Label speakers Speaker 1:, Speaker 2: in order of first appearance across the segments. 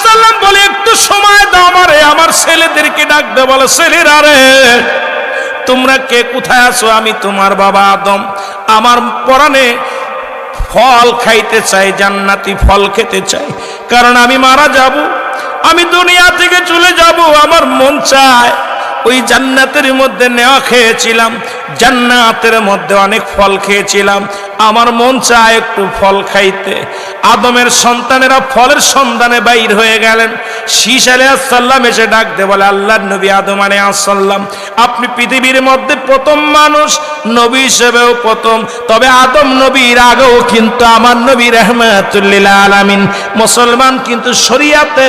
Speaker 1: সাল্লাম বলে একটু সময় দাও আমারে, আমার ছেলেদেরকে ডাক দে, বলে ছেলেরা রে তোমরা কে কোথায় আছো? আমি তোমার বাবা আদম, আমার পরাণে ফল খাইতে চাই, জান্নাতি ফল খেতে চাই, কারণ আমি মারা যাব, আমি দুনিয়া থেকে চলে যাব, আমার মন চায় ওই জান্নাতের মধ্যে নেওয়া খেয়েছিলাম, জান্নাতের মধ্যে অনেক ফল খেয়েছিলাম, আমার মন চায় একটু ফল খাইতে। আদমের সন্তানেরা ফলের সন্ধানে বাইর হয়ে গেলেন। শীষ আলাইহিস সালাম এসে ডাক দে, বলে আল্লাহর নবী আদম আলাইহিস সালাম, আপনি পৃথিবীর মধ্যে প্রথম মানুষ, নবী হিসেবেও প্রথম, তবে আদম নবীর আগেও কিন্তু আমার নবী রাহমাতুল লিল আলামিন মুসলমান কিন্তু শরীয়তে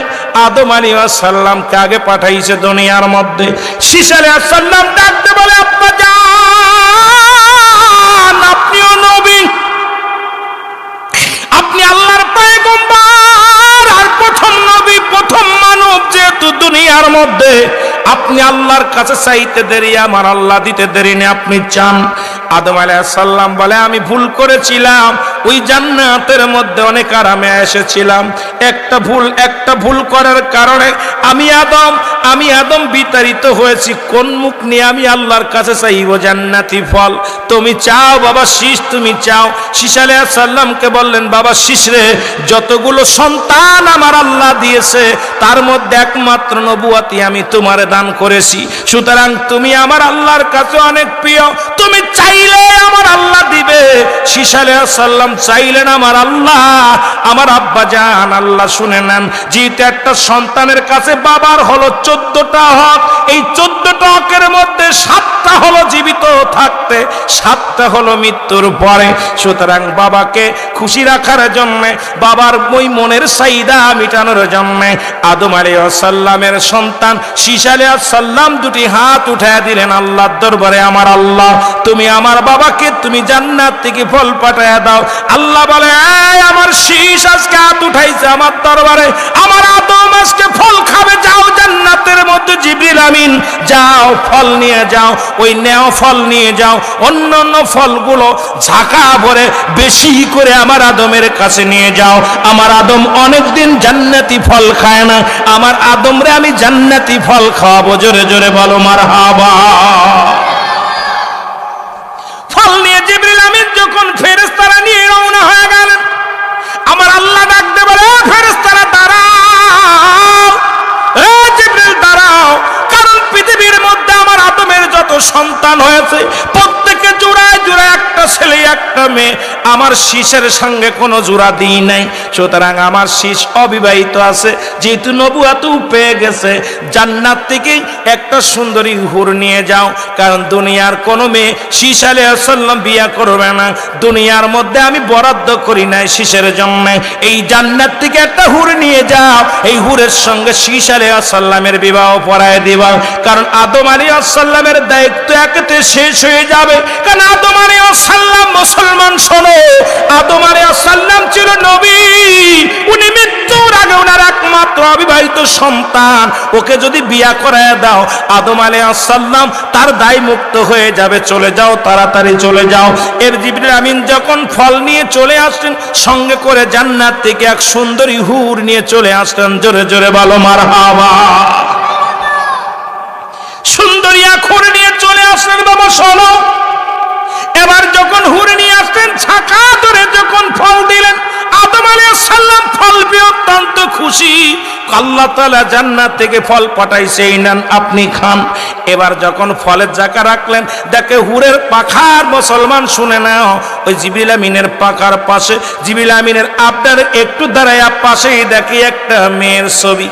Speaker 1: আদম আলাইহিস সালামকে আগে পাঠাইছে দুনিয়ার মধ্যে। শীষ আলাইহিস সালাম ডাক দে, বলে আপা জান, আপনিও নবী, আপনি আল্লাহর পয়গম্বর, আর প্রথম নবী, প্রথম মানব যেহেতু দুনিয়ার মধ্যে, আপনি আল্লাহর কাছে চাইতে দেরি, আমার আল্লাহ দিতে দেরি নেই, আপনি চান। আদম আলাইহিস সালাম বলে আমি ভুল করেছিলাম, ওই জান্নাতের মধ্যে অনেক আরামে এসেছিলাম, একটা ভুল করার কারণে আমি আদম বিতাড়িত হয়েছি, কোন মুখ নিয়ে আমি আল্লাহর কাছে চাইব জান্নাতি ফল? তুমি চাও বাবা শীষ, তুমি চাও। শীষ আলাইহিস সালামকে বললেন, বাবা শীষ রে, যতগুলো সন্তান আমার আল্লাহ দিয়েছে তার মধ্যে একমাত্র নবুয়তি আমি তোমারে দান করেছি, সুতরাং তুমি আমার আল্লাহর কাছে অনেক প্রিয়, তুমি চাইলে আমার আল্লাহ দিবে। শীষ আলাইহিস সালাম চাইলেন আমার আল্লাহ, আমার আব্বা জান আল্লাহ শুনে নেন, যেহেতু একটা সন্তানের কাছে বাবার হলো 14টা হক, এই 14টা হকের মধ্যে 7টা হলো জীবিত থাকতে, 7টা হলো মৃত্যুর পরে, সুতরাং বাবাকে খুশি রাখার জন্য, বাবার ওই মনের চাহিদা মিটানোর জন্য আদম আলাইহিস সালামের সন্তান শীষ আলাইহিস সালাম দুটি হাত উঠায় দিলেন আল্লাহর দরবারে, আমার আল্লাহ তুমি আমার বাবাকে তুমি জান্নাত থেকে ফল পাঠায়া দাও। আল্লাহ বলে, এই আমার শীষ আজকে হাত উঠাইছে আমার দরবারে, আমার আদম আজকে ফল খাবে, যাও জান্নাতের মধ্যে জিবরিল আমিন যাও ফল নিয়ে যাও, ওই নেও ফল নিয়ে যাও, অন্যান্য ফলগুলো ঝাঁকা ভরে বেশি করে আমার আদমের কাছে নিয়ে যাও, আমার আদম অনেকদিন জান্নাতি ফল খায় না, আমার আদমরে আমি জান্নাতি ফল খাওয়াবো, জোরে জোরে বলো মারহাবা। ফল নিয়ে জিবরিল আমিন যখন ফেরেশতারা নিয়ে রওনা হয়ে গেলেন, আমার আল্লাহ ডাকতে বলে, ফেরেশতারা দাঁড়াও, এ জিবরিল দাঁড়াও, কারণ পৃথিবীর মধ্যে আমার আদমের যত সন্তান হয়েছে প্রত্যেকে জোড়ায় জোড়ায় একটা ছেলে একটা মেয়ে, আমার শীষের সঙ্গে কোনো জোড়া দিই নাই, সুতরাং আমার শীষ অবিবাহিত আছে, যেহেতু নবুয়ত পেয়ে গেছে, জান্নাত থেকে একটা সুন্দরী হুর নিয়ে যাও, কারণ দুনিয়ার কোনো মেয়ে শীষ আলাইহিস সালাম বিয়ে করবে না, দুনিয়ার মধ্যে আমি বরাদ্দ করি নাই শীষের জন্য, এই জান্নাত থেকে একটা হুর নিয়ে যাও, এই হুরের সঙ্গে শীষ আলাইহিস সালামের বিবাহ পড়ায় দিবা, কারণ আদম আলাইহিস সালামের দায়িত্ব একেতে শেষ হয়ে যাবে, কারণ আদম আলাইহিস সালাম মুসলমান, শোনো, আদম আলাইহিস সালাম ছিল নবী, উনি মৃত্যুর আগে ওনার একমাত্র অবিবাহিত সন্তান, ওকে যদি বিয়া করায় দাও আদম আলাইহিস সালাম তার দায় মুক্ত হয়ে যাবে, চলে যাও, তাড়াতাড়ি চলে যাও। এর জিবরিল আমিন যখন ফল নিয়ে চলে আসলেন, সঙ্গে করে জান্নাত থেকে এক সুন্দরী হুর নিয়ে চলে আসলেন, জোরে জোরে বলো মারহাবা। সুন্দরী এক হুর নিয়ে চলে আসলেন, বাবা শোনো, এবার যখন হুর নিয়ে আসলেন, ছাকা ধরে যখন ফল দিলেন, আদম আলাইহিস সালাম ফল পেয়ে অত্যন্ত খুশি, আল্লাহ তাআলা জান্নাত থেকে ফল পাঠাইছে, এই নেন আপনি খান। এবার যখন ফলের জায়গা রাখলেন, দেখে হুরের পাখার, মুসলমান শুনে নাও, ওই জিবরিল আমিনের পাখার পাশে, জিবরিল আমিনের আপনার একটু দাঁড়ায়া পাশেই দেখি একটা মেয়ের ছবি।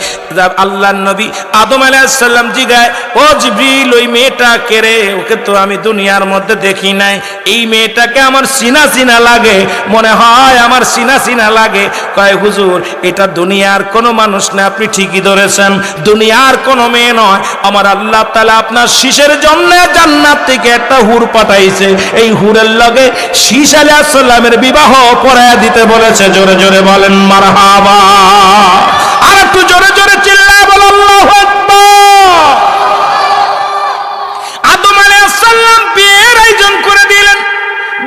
Speaker 1: আল্লাহর নবী আদম আলাইহিস সালাম জিগায়, ও জিবরিল ওই মেয়েটা কে রে? ওকে তো আমি দুনিয়ার মধ্যে দেখি নাই, এই মেয়েটাকে আমার চিনা চিনা লাগে, মনে হয় আমার চিনা চিনা লাগে। কয় হুজুর এটা দুনিয়ার কোনো মানুষ না, আপনি ঠিকই ধরেছেন, দুনিয়ার কোনো মেয়ে নয়, আমার আল্লাহ তাআলা আপনার শীষের জন্য জান্নাত থেকে একটা হুর পাঠাইছে, এই হুরের লগে শীষ আলাইহিস সালামের বিবাহ পড়ায়া দিতে বলেছে, জোরে জোরে বলেন মারহাবা। আর একটু জোরে জোরে চিল্লায় বল আল্লাহু আকবার। আদম আলাইহিস সালাম বিয়ের আয়োজন করে দিলেন,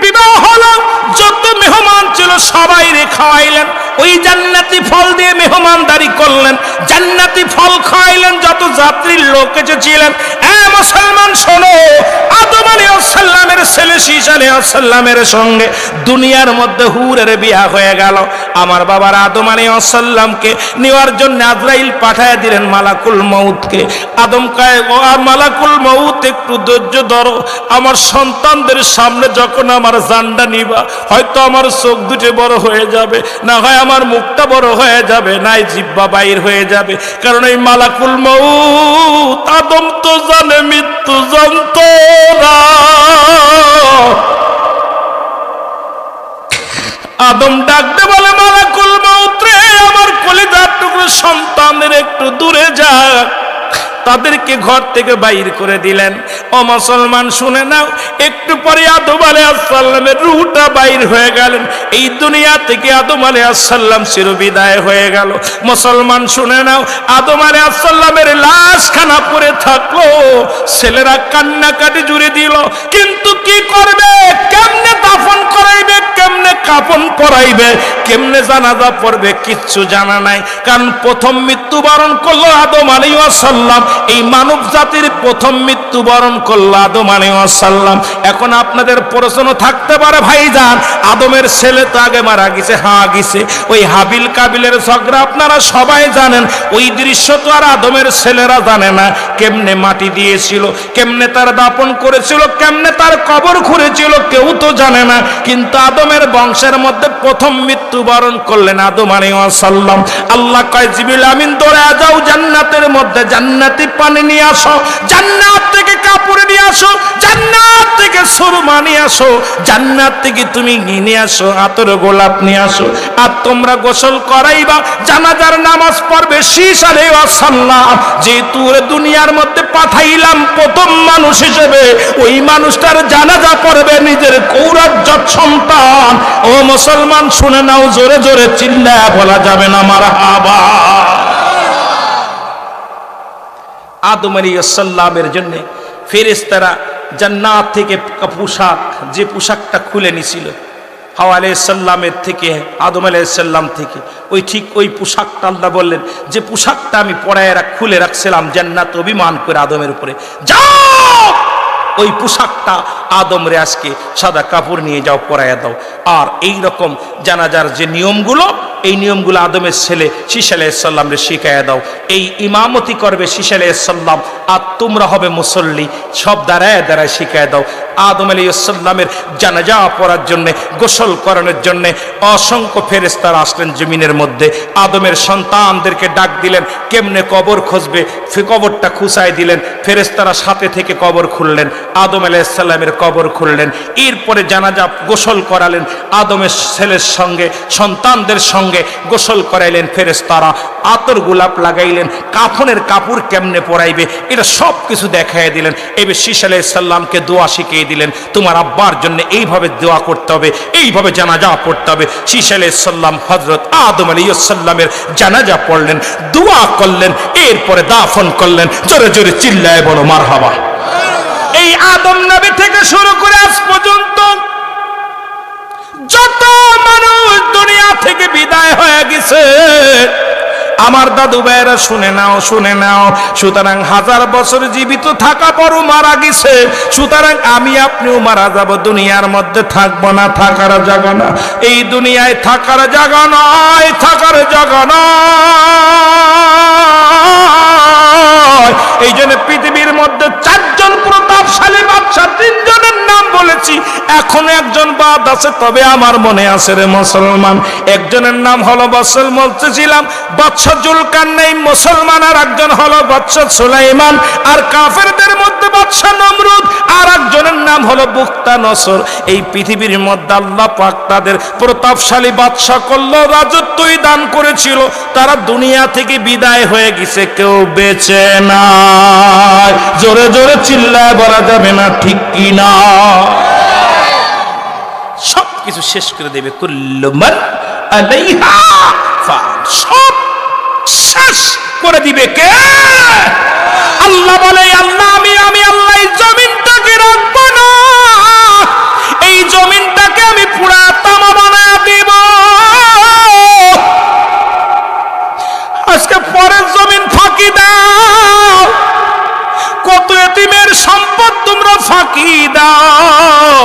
Speaker 1: বিবাহ হলো, যত মেহমান ছিল সবাই রে খাওয়াইলেন, ওই জান্নাতি ফল দিয়ে মেহমানদারি করলেন, জান্নাতি ফল খাওয়াইলেন যত যাত্রীর লোক এসেছিলেন। মুসলমান শোনো, আদম আলাইহিস সালামের ছেলে শীশ আলাইহিস সালামের সঙ্গে দুনিয়ার মধ্যে হুরের বিয়া হয়ে গেল। আমার বাবার আদম আলাইহিস সালামকে নেওয়ার জন্য আজরাইল পাঠায় দিলেন মালাকুল মউতকে। আদম কয়, ও মালাকুল মউত, একটু ধৈর্য ধরো, আমার সন্তানদের সামনে যখন আমার জানটা নিবা, হয়তো আমার চোখ দুটো বড় হয়ে যাবে, না হয় আমার মুখটা বড় হয়ে যাবে, নাই জিহ্বা বাইর হয়ে যাবে। কারণ এই মালাকুল মউত আদম তো জানে মৃত্যু জানতো না। আদম ডাকতে বলে, মালাকুল মউত রে, আমার কলিজার টুকরো সন্তানের একটু দূরে যাক। তাদেরকে ঘর থেকে বাইর করে দিলেন। ও মুসলমান শুনে নাও, একটু পরে আদম আলাইহিস সালামের রূহটা বাইর হয়ে গেলেন। এই দুনিয়া থেকে আদম আলাইহিস সালাম চিরবিদায় হয়ে গেল। মুসলমান শুনে নাও, আদম আলাইহিস সালামের লাশখানা পড়ে থাকলো। ছেলেরা কান্নাকাটি জুড়ে দিল, কিন্তু কি করবে? কেমনে দাফন করাইবে, কেমনে কাফন পরাইবে, কেমনে জানাজা পড়বে, কিচ্ছু জানা নাই। কারণ প্রথম মৃত্যুবরণ করলো আদম আলাইহিস সালাম। এই মানব জাতির প্রথম মৃত্যুবরণ করলো আদম আলাইহিস সালাম। এখন আপনাদের প্রশ্ন থাকতে পারে, ভাইজান, আদমের ছেলে তো আগে মারা গেছে। হ্যাঁ গেছে। ওই হাবিল কাবিলের ঝগড়া আপনারা সবাই জানেন। ওই দৃশ্য তো আর আদমের ছেলেরা জানে না। কেমনে মাটি দিয়েছিল, কেমনে তার দাপন করেছিল, কেমনে তার কবর খুঁড়েছিল, কেউ তো জানে না। কিন্তু আদমের বংশের মধ্যে প্রথম মৃত্যুবরণ করলেন আদম আলাইহিস সালাম। আল্লাহ কয়, জিবরিল আমিন দৌড়ে যাও জান্নাতের মধ্যে, জান্নাতি পানি নিয়ে আসো, জান্নাত থেকে কাপড় নিয়ে আসো, জান্নাত থেকে সুরমা নিয়ে আসো, জান্নাত থেকে তুমি নিয়ে আসো আতর গোলাপ নিয়ে আসো। আর তোমরা গোসল করাইবা, জানাজার নামাজ পড়বে। শীশ আলাইহিস সালাম যেহেতু দুনিয়ার মধ্যে পাঠাইলাম প্রথম মানুষ হিসেবে, ওই মানুষটার জানাজা পড়বে নিজের কৌরাজ্জত সন্তান। ও মুসলমান শুনে নাও, জোরে জোরে চিল্লায়া বলা যাবে না মারহাবা। আদম আলাইহিস সালামের জন্য ফেরেশতারা জান্নাত থেকে পোশাক, যে পোশাকটা খুলে নিছিল হাওয়া আলাইহিস সালামের থেকে, আদম আলাইহিস সালাম থেকে, ওই পোশাকটা আল্লাহ বললেন, যে পোশাকটা আমি পরায় খুলে রাখছিলাম জান্নাত অভিমান করে আদমের উপরে, যাও ওই পোশাকটা আদমরে আজকে সাদা কাপড় নিয়ে যাও, পরাইয়া দাও। আর এই রকম জানাজার যে নিয়মগুলো, এই নিয়মগুলো আদমের ছেলে শীশ আলাইহিস সালামরে শিখাইয়া দাও। এই ইমামতি করবে শীশ আলাইহিস সালাম, আর তোমরা হবে মুসল্লি। সব দাঁড়ায় দাঁড়ায় শিখাইয়া দাও। আদম আলাইহিস সালামের জানাজা পড়ার জন্য, গোসল করানোর জন্য অসংখ্য ফেরেশতারা আসলেন জমিনের মধ্যে। আদমের সন্তানদেরকে ডাক দিলেন, কেমনে কবর খুঁজবে, কবরটা খুঁচাই দিলেন। ফেরেশতারা সাথে থেকে কবর খুললেন, আদম আলাইহিস সালামের কবর খুললেন। এরপরে জানাজা গোসল করালেন, আদমের ছেলের সঙ্গে সন্তানদের সঙ্গে গোসল করাইলেন ফেরেশতারা। আতর গোলাপ লাগাইলেন, কাফনের কাপড় কেমনে পরাইবে, এটা সব কিছু দেখাই দিলেন। এবার শীশ আলাইহিস সালামকে দোয়া শিখিয়ে দিলেন, তোমার আব্বার জন্য এইভাবে দোয়া করতে হবে, এইভাবে জানাজা পড়তে হবে। শীশ আলাইহিস সালাম হযরত আদম আলাইহিস সালামের জানাজা পড়লেন, দোয়া করলেন, এরপরে দাফন করলেন। জোরে জোরে চিল্লায় বলো মারহাবা। এই আদম নবী থেকে শুরু করে আজ পর্যন্ত যত মানুষ দুনিয়া থেকে বিদায় হয়ে গেছে, আমার দাদু ভাইয়েরা শুনে নাও, শুনে নাও। সুতরাং 1000 বছর জীবিত থাকা পরও মারা গেছে। সুতরাং আমি আপনিও মারা যাব, দুনিয়ার মধ্যে থাকবো না, থাকার জায়গা না। এই দুনিয়ায় থাকার জায়গা নয়, থাকার জায়গা নয়। এই জন্য পৃথিবীর মধ্যে 4 জন প্রতাপশালী বাদশা, 3 জনের নাম বলেছি, এখন একজন বাদ আছে, তবে আমার মনে আছে রে মুসলমান। একজনের নাম হলো বৎসল, বলতেছিলাম বৎসল জুলকারনাইন মুসলমান, আর একজন হলো বৎসল সুলাইমান। আর কাফেরদের মধ্যে বাদশা নমরুদ, আর একজনের নাম হলো বুখতানসর। এই পৃথিবীর মধ্যে আল্লাহ পাক তাদের প্রতাপশালী বাদশা করলো, রাজত্বই দান করেছিল। তারা দুনিয়া থেকে বিদায় হয়ে গেছে, কেউ বেঁচে নাই। জোরে জোরে চিল্লায় বলা যাবে না ঠিক কি না? সব কিছু শেষ করে দেবে, কুল্লু মান আলাইহা ফান, সব শেষ করে দিবে কে? আল্লাহ বলে, আল্লাহ আমি আল্লাহ এই জমিনটাকে রাখবো না, এই জমিনটাকে আমি পুরা তামা বানায় দিব। আজকে পরের জমিন ফাঁকি দাও, কত এতিমের সম্পদ তোমরা ফাঁকি দাও।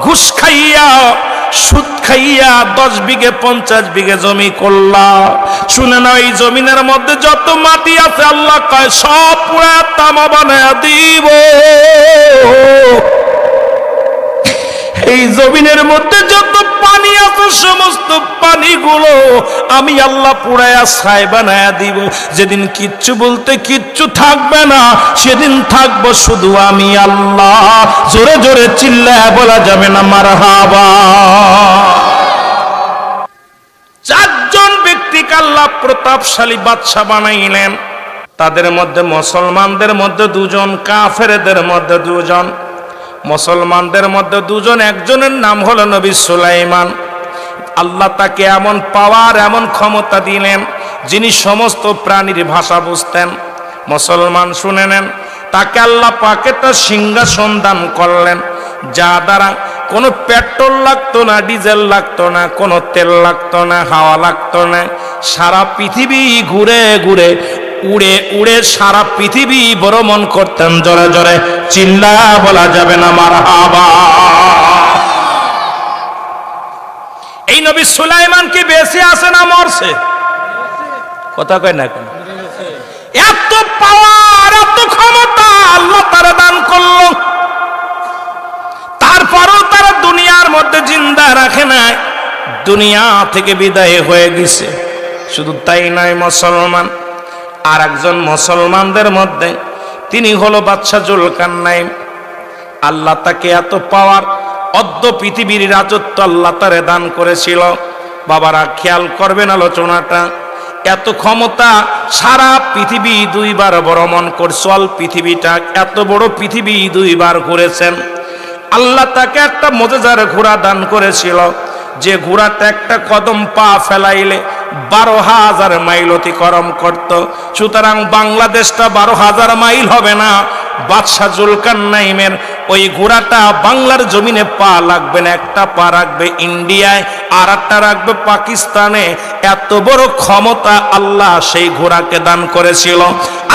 Speaker 1: ঘুষ খাইয়া সুদ খাইয়া 10 বিঘে 50 বিঘে জমি করলা। শুনে না, এই জমিনের মধ্যে যত মাটি আছে আল্লাহ কয় সব পুরা তামা বানায়া দিব। এই জমিনের মধ্যে যত পানি আছে সমস্ত পানিগুলো আমি আল্লাহ পুরায়া ছাই বানায়া দিব। যেদিন কিচ্ছু বলতে কিচ্ছু থাকবে না, সেদিন থাকবো শুধু আমি আল্লাহ। জোরে জোরে চিল্লায়া বলা যাবে না মারহাবা। 4 জন ব্যক্তিকে আল্লাহ প্রতাপশালী বাদশা বানাইলেন। তাদের মধ্যে মুসলমানদের মধ্যে 2 জন, কাফেরদের মধ্যে 2 জন। মুসলমানদের মধ্যে 2 জন, একজনের নাম হলো নবী সুলাইমান। আল্লাহ তাকে এমন পাওয়ার, এমন ক্ষমতা দিলেন যিনি সমস্ত প্রাণীর ভাষা বুঝতেন। মুসলমান শুনে নেন, তাকে আল্লাহ পাক একটা সিংহাসন দান করলেন, যা দ্বারা কোনো পেট্রোল লাগতো না, ডিজেল লাগতো না, কোনো তেল লাগতো না, হাওয়া লাগতো না। সারা পৃথিবী ঘুরে ঘুরে উড়ে উড়ে সারা পৃথিবী ভ্রমণ করতেন। জোরে জোরে চিল্লা বলা যাবে না মারহাবা। এই নবী সুলাইমান কি বেঁচে আছে না মরছে? কথা কয় না কেন? এত পাওয়ার, এত ক্ষমতা আল্লাহ তারা দান করলো, তারপরও তারা দুনিয়ার মধ্যে জিন্দা রাখে নাই, দুনিয়া থেকে বিদায় হয়ে গেছে। শুধু তাই নয়, মুসলমান আর একজন মুসলমানদের মধ্যে তিনি হলো বাদশা জুলকারনাইন। আল্লাহ তাকে এত পাওয়ার, অর্ধ পৃথিবীর রাজত্ব আল্লাহ তারে দান করেছিল। বাবারা খেয়াল করবেন আলোচনাটা, এত ক্ষমতা, সারা পৃথিবী 2 বার ভ্রমণ করছে। অল পৃথিবীটা, এত বড় পৃথিবী 2 বার ঘুরেছেন। আল্লাহ তাকে একটা মুজিজার ঘোড়া দান করেছিল, যে ঘোড়াটা একটা কদম পা ফেলাইলে 12,000 মাইল অতিক্রম করত। সুতরাং বাংলাদেশটা 12,000 মাইল হবে না, বাদশা জুলকারনাইনের ওই ঘোড়াটা বাংলার জমিনে পা লাগবে না, একটা পা রাখবে ইন্ডিয়ায় আর একটা রাখবে পাকিস্তানে। এত বড় ক্ষমতা আল্লাহ সেই ঘোড়াকে দান করেছিল।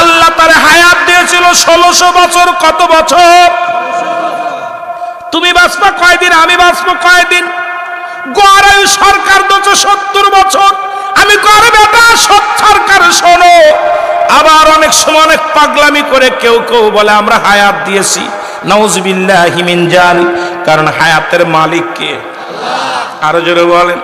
Speaker 1: আল্লাহ তার হায়াত দিয়েছিল 1600 বছর। কত বছর? তুমি বাঁচবা কয়দিন, আমি বাঁচবো কয়দিন? গড় সরকার 270 বছর। আমি করে বেটা সরকার শোনো। আবার অনেক সময় অনেক পাগলামি করে কেউ কেউ বলে আমরা হায়াত দিয়েছি। নাউজুবিল্লাহি মিন জালিক। কারণ হায়াতের মালিক কে? আল্লাহ। আরো জোরে বলেন।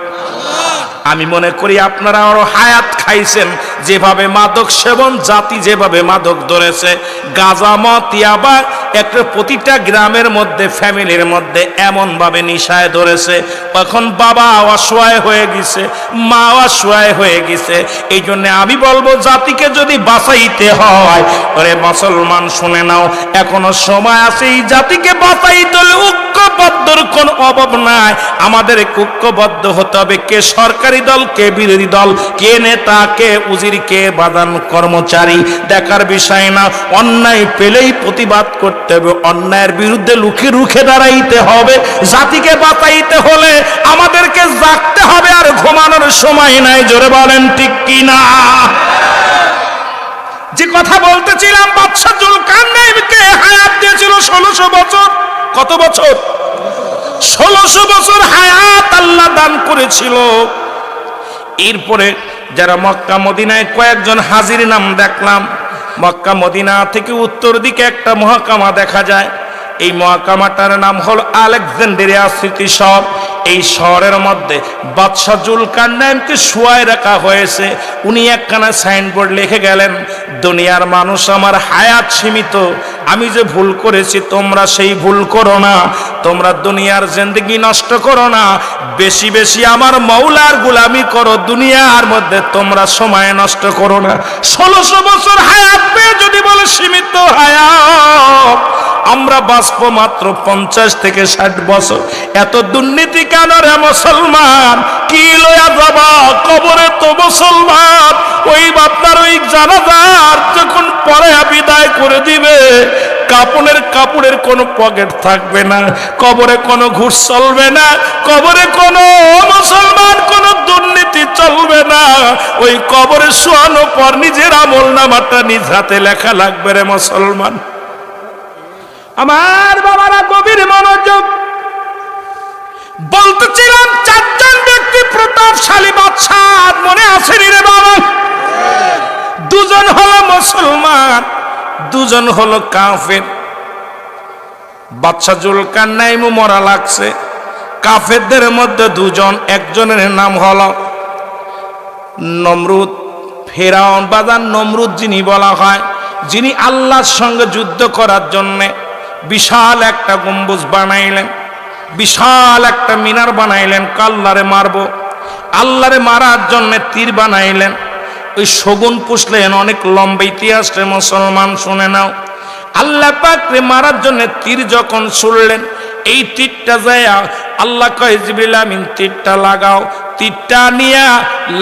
Speaker 1: আমি মনে করি আপনারা আরো হায়াত খাইছেন। যেভাবে মাদক সেবন জাতি যেভাবে মাদক ধরেছে, গাঁজা মদ ইয়াবা একটা প্রতিটা গ্রামের মধ্যে, ফ্যামিলির মধ্যে এমন ভাবে নিশায় ধরেছে, এখন বাবা অসহায় হয়ে গেছে, মা অসহায় হয়ে গেছে। এই জন্য আমি বলবো জাতিকে যদি বাঁচাইতে হয়, ওরে মুসলমান শুনে নাও, এখনো সময় আছে। এই জাতিকে বাঁচাইতে হলে ঐক্যবদ্ধর কোন অভাব নাই। আমাদের ঐক্যবদ্ধ হতে হবে। কে সরকারি দল, কে বিরোধী দল, কে নেতা, কে উজির, কে বাদান কর্মচারী দেখার বিষয় না। অন্যায় পেলেই প্রতিবাদ করতে হবে, অন্যায়ের বিরুদ্ধে লুকে রুখে দাঁড়াইতে হবে। জাতিকে বাঁচাইতে হলে আমাদেরকে জাগতে হবে, আর ঘুমানোর সময় নাই। জোরে বলেন ঠিক কিনা? যে কথা বলতেছিলাম, বাদশা জুলকারনাইনকে হায়াত দিয়েছিল 1600 বছর। কত বছর? 1600 বছর হায়াত আল্লাহ দান করেছিল। এরপরে যারা মক্কা মদিনায় কয়েকজন হাজির নাম দেখলাম। মক্কা মদিনা থেকে উত্তর দিকে একটা মহকামা দেখা যায়। এই মহকামাটার নাম হল আলেকজান্দ্রিয়া স্মৃতি শহর। এই শহরের মধ্যে বাদশা জুলকারনাইনকে শুয়ায় রাখা হয়েছে। উনি একখানা সাইনবোর্ড লিখে গেলেন, দুনিয়ার মানুষ, আমার হায়াত সীমিত, আমি যে ভুল করেছি তোমরা সেই ভুল করো না, তোমরা দুনিয়ার জিন্দেগি নষ্ট করো না, বেশি বেশি আমার মৌলার গোলামি করো, দুনিয়ার মধ্যে তোমরা সময় নষ্ট করো না। 1600 বছর হায়াত পেয়ে যদি বলে সীমিত হায়াত, আমরা বাঁচব মাত্র 50 থেকে 60 বছর। এত দুর্নীতি কেন রে মুসলমান? কি লয়া যাবা কবরে? তো মুসলমান ওই আপনার ওই জানাজার যখন পরে বিদায় করে দিবে, কাপড়ের কোনো পকেট থাকবে না, কবরে কোনো ঘুষ চলবে না, কবরে কোনো মুসলমান কোনো দুর্নীতি চলবে না। ওই কবরে শোয়ানোর পর নিজের আমলনামাটা নিজ হাতে লেখা লাগবে রে মুসলমান। আমার বাবারা গভীর মনোযোগ, বলতেছিলাম চারজন ব্যক্তি প্রতাপশালী বাদশাহ, মনে আসেনি রে বাবা? দুজন হলো মুসলমান, দুজন হলো কাফের। বাদশা জুলকারনাইন মরা লাগছে। কাফেরদের মধ্যে দুজন, একজনের নাম হলো নমরুদ। ফেরাউন বাজার নমরুদ যিনি বলা হয়, যিনি আল্লাহর সঙ্গে যুদ্ধ করার জন্য বিশাল একটা গম্বুজ বানাইলেন, বিশাল একটা মিনার বানাইলেন। আল্লাহরে মারব, আল্লাহরে মারার জন্য তীর বানাইলেন। ওই শগুন পুষলেন, অনেক লম্বা ইতিহাস রে মুসলমান, শুনে নাও। আল্লাহ পাক রে মারার জন্য তীর যখন ছুড়লেন, এই তীরটা যায় আল্লাহ কয় জিবরিল আমিন তীরটা লাগাও। তীরটা নিয়ে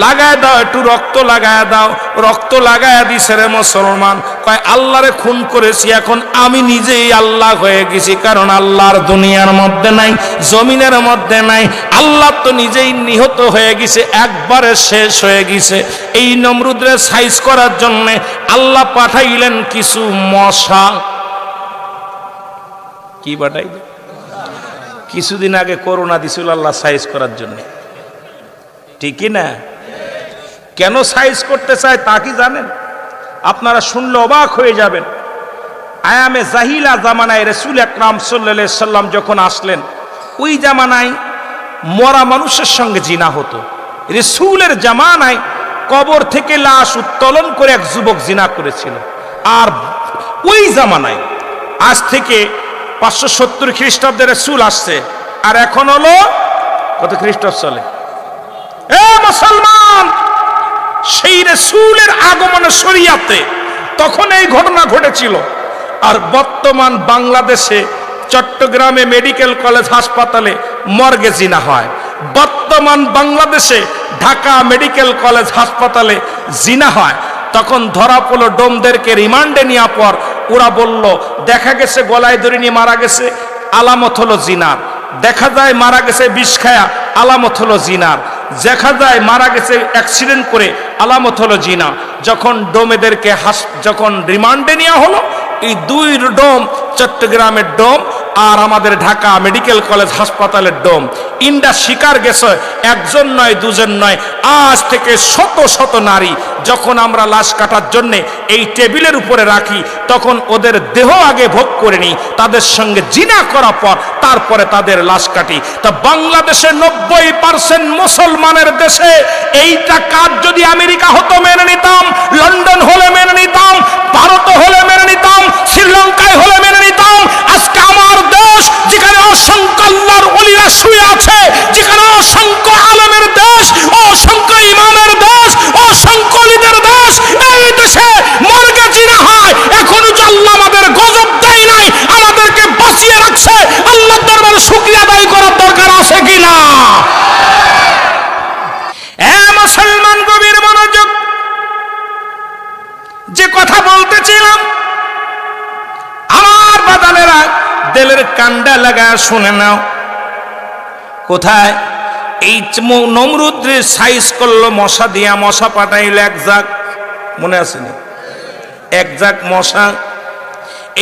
Speaker 1: লাগায় দাও, একটু রক্ত লাগায় দাও। রক্ত লাগায় দিছে রে মুসলমান। কয় আল্লাহরে খুন করেছি, এখন আমি নিজেই আল্লাহ হয়ে গেছি, কারণ আল্লাহর দুনিয়ার মধ্যে নাই, জমিনের মধ্যে নাই। আল্লাহ তো নিজেই নিহত হয়ে গেছে, একবারে শেষ হয়ে গেছে। এই নমরুদরে সাইজ করার জন্য আল্লাহ পাঠাইলেন কিছু মশা। কি পাঠাইলেন? কিছুদিন আগে করোনা দিছিল আল্লাহ সাইজ করার জন্য, ঠিকই না? কেন সাইজ করতে চায় তা কি জানেন? আপনারা শুনলে অবাক হয়ে যাবেন। আয়ামে জাহিলা জামানায় রাসূল আকরাম সাল্লাল্লাহু আলাইহি সাল্লাম যখন আসলেন, ওই জামানায় মরা মানুষের সঙ্গে জিনা হতো। রাসূলের জামানায় কবর থেকে লাশ উত্তোলন করে এক যুবক জিনা করেছিল। আর ওই জামানায় আজ থেকে 570 খ্রিস্টাব্দে রাসূল আসছে, আর এখন হলো কত খ্রিস্টাব্দ চলে? মুসলমান, সেই রাসূলের আগমনের শরীয়তে তখন এই ঘটনা ঘটেছিল। আর বর্তমান বাংলাদেশে চট্টগ্রামে মেডিকেল কলেজ হাসপাতালে মর্গে জিনা হয়। বর্তমান বাংলাদেশে ঢাকা মেডিকেল কলেজ হাসপাতালে জিনা হয়। তখন ধরা পড়লো, ডোমদেরকে রিমান্ডে নেওয়ার পর ওরা বলল দেখা গেছে গলায় দড়ি নিয়ে মারা গেছে, আলামত হলো জিনার। দেখা যায় মারা গেছে বিষ খায়া, আলামত হলো জিনার। দেখা যায় মারা গেছে অ্যাক্সিডেন্ট করে, আলামত হলো জিনা। যখন ডোমেদেরকে যখন রিমান্ডে নেওয়া হলো, এই দুই ডোম, চট্টগ্রামের ডোম আর আমাদের ঢাকা মেডিকেল কলেজ হাসপাতালের ডোম, ইন্ডা শিকার গেছে একজন নয়, দুজন নয়, আজ থেকে শত শত নারী। যখন আমরা লাশ কাটার জন্য এই টেবিলের উপরে রাখি, তখন ওদের দেহ আগে ভোগ করে নিই, তাদের সঙ্গে জিনা করার পর তারপরে তাদের লাশ কাটি। তা বাংলাদেশে 90% মুসলমানের দেশে এইটা কাজ যদি আমেরিকা হতো মেনে নিতাম, লন্ডন হলে মেনে নিতাম, ভারত হলে মেনে নিতাম, শ্রীলঙ্কায় হলে মেনে নিতাম। আজকে আমার দেশ, যেখানে অসংখ্য আল্লাহর ওলিরা শুয়ে আছে, যেখানে অসংখ্য আলেমের দেশ, অসংখ্য ইমামের দেশ, অসংখ্য লিডার দেশ, এই দেশে মর্গে জিনা হয়। এখনো যে আল্লাহ আমাদের গজব দেয় নাই, আমাদেরকে বাঁচিয়ে রাখছে, আল্লাহর দরবারে শুকরিয়া আদায় করার দরকার আছে কিনা? মুসলমান গভীর মনোযোগ, যে কথা বলতেছিলাম, আমার বাদালেরা দিলের কান্ডা লাগা শুনে নাও। কোথায়? এই নমরুদের সাইজ করলো মশা দিয়া, মশা পাঠাইলো এক জাক, মনে আছে না? এক জাক মশা।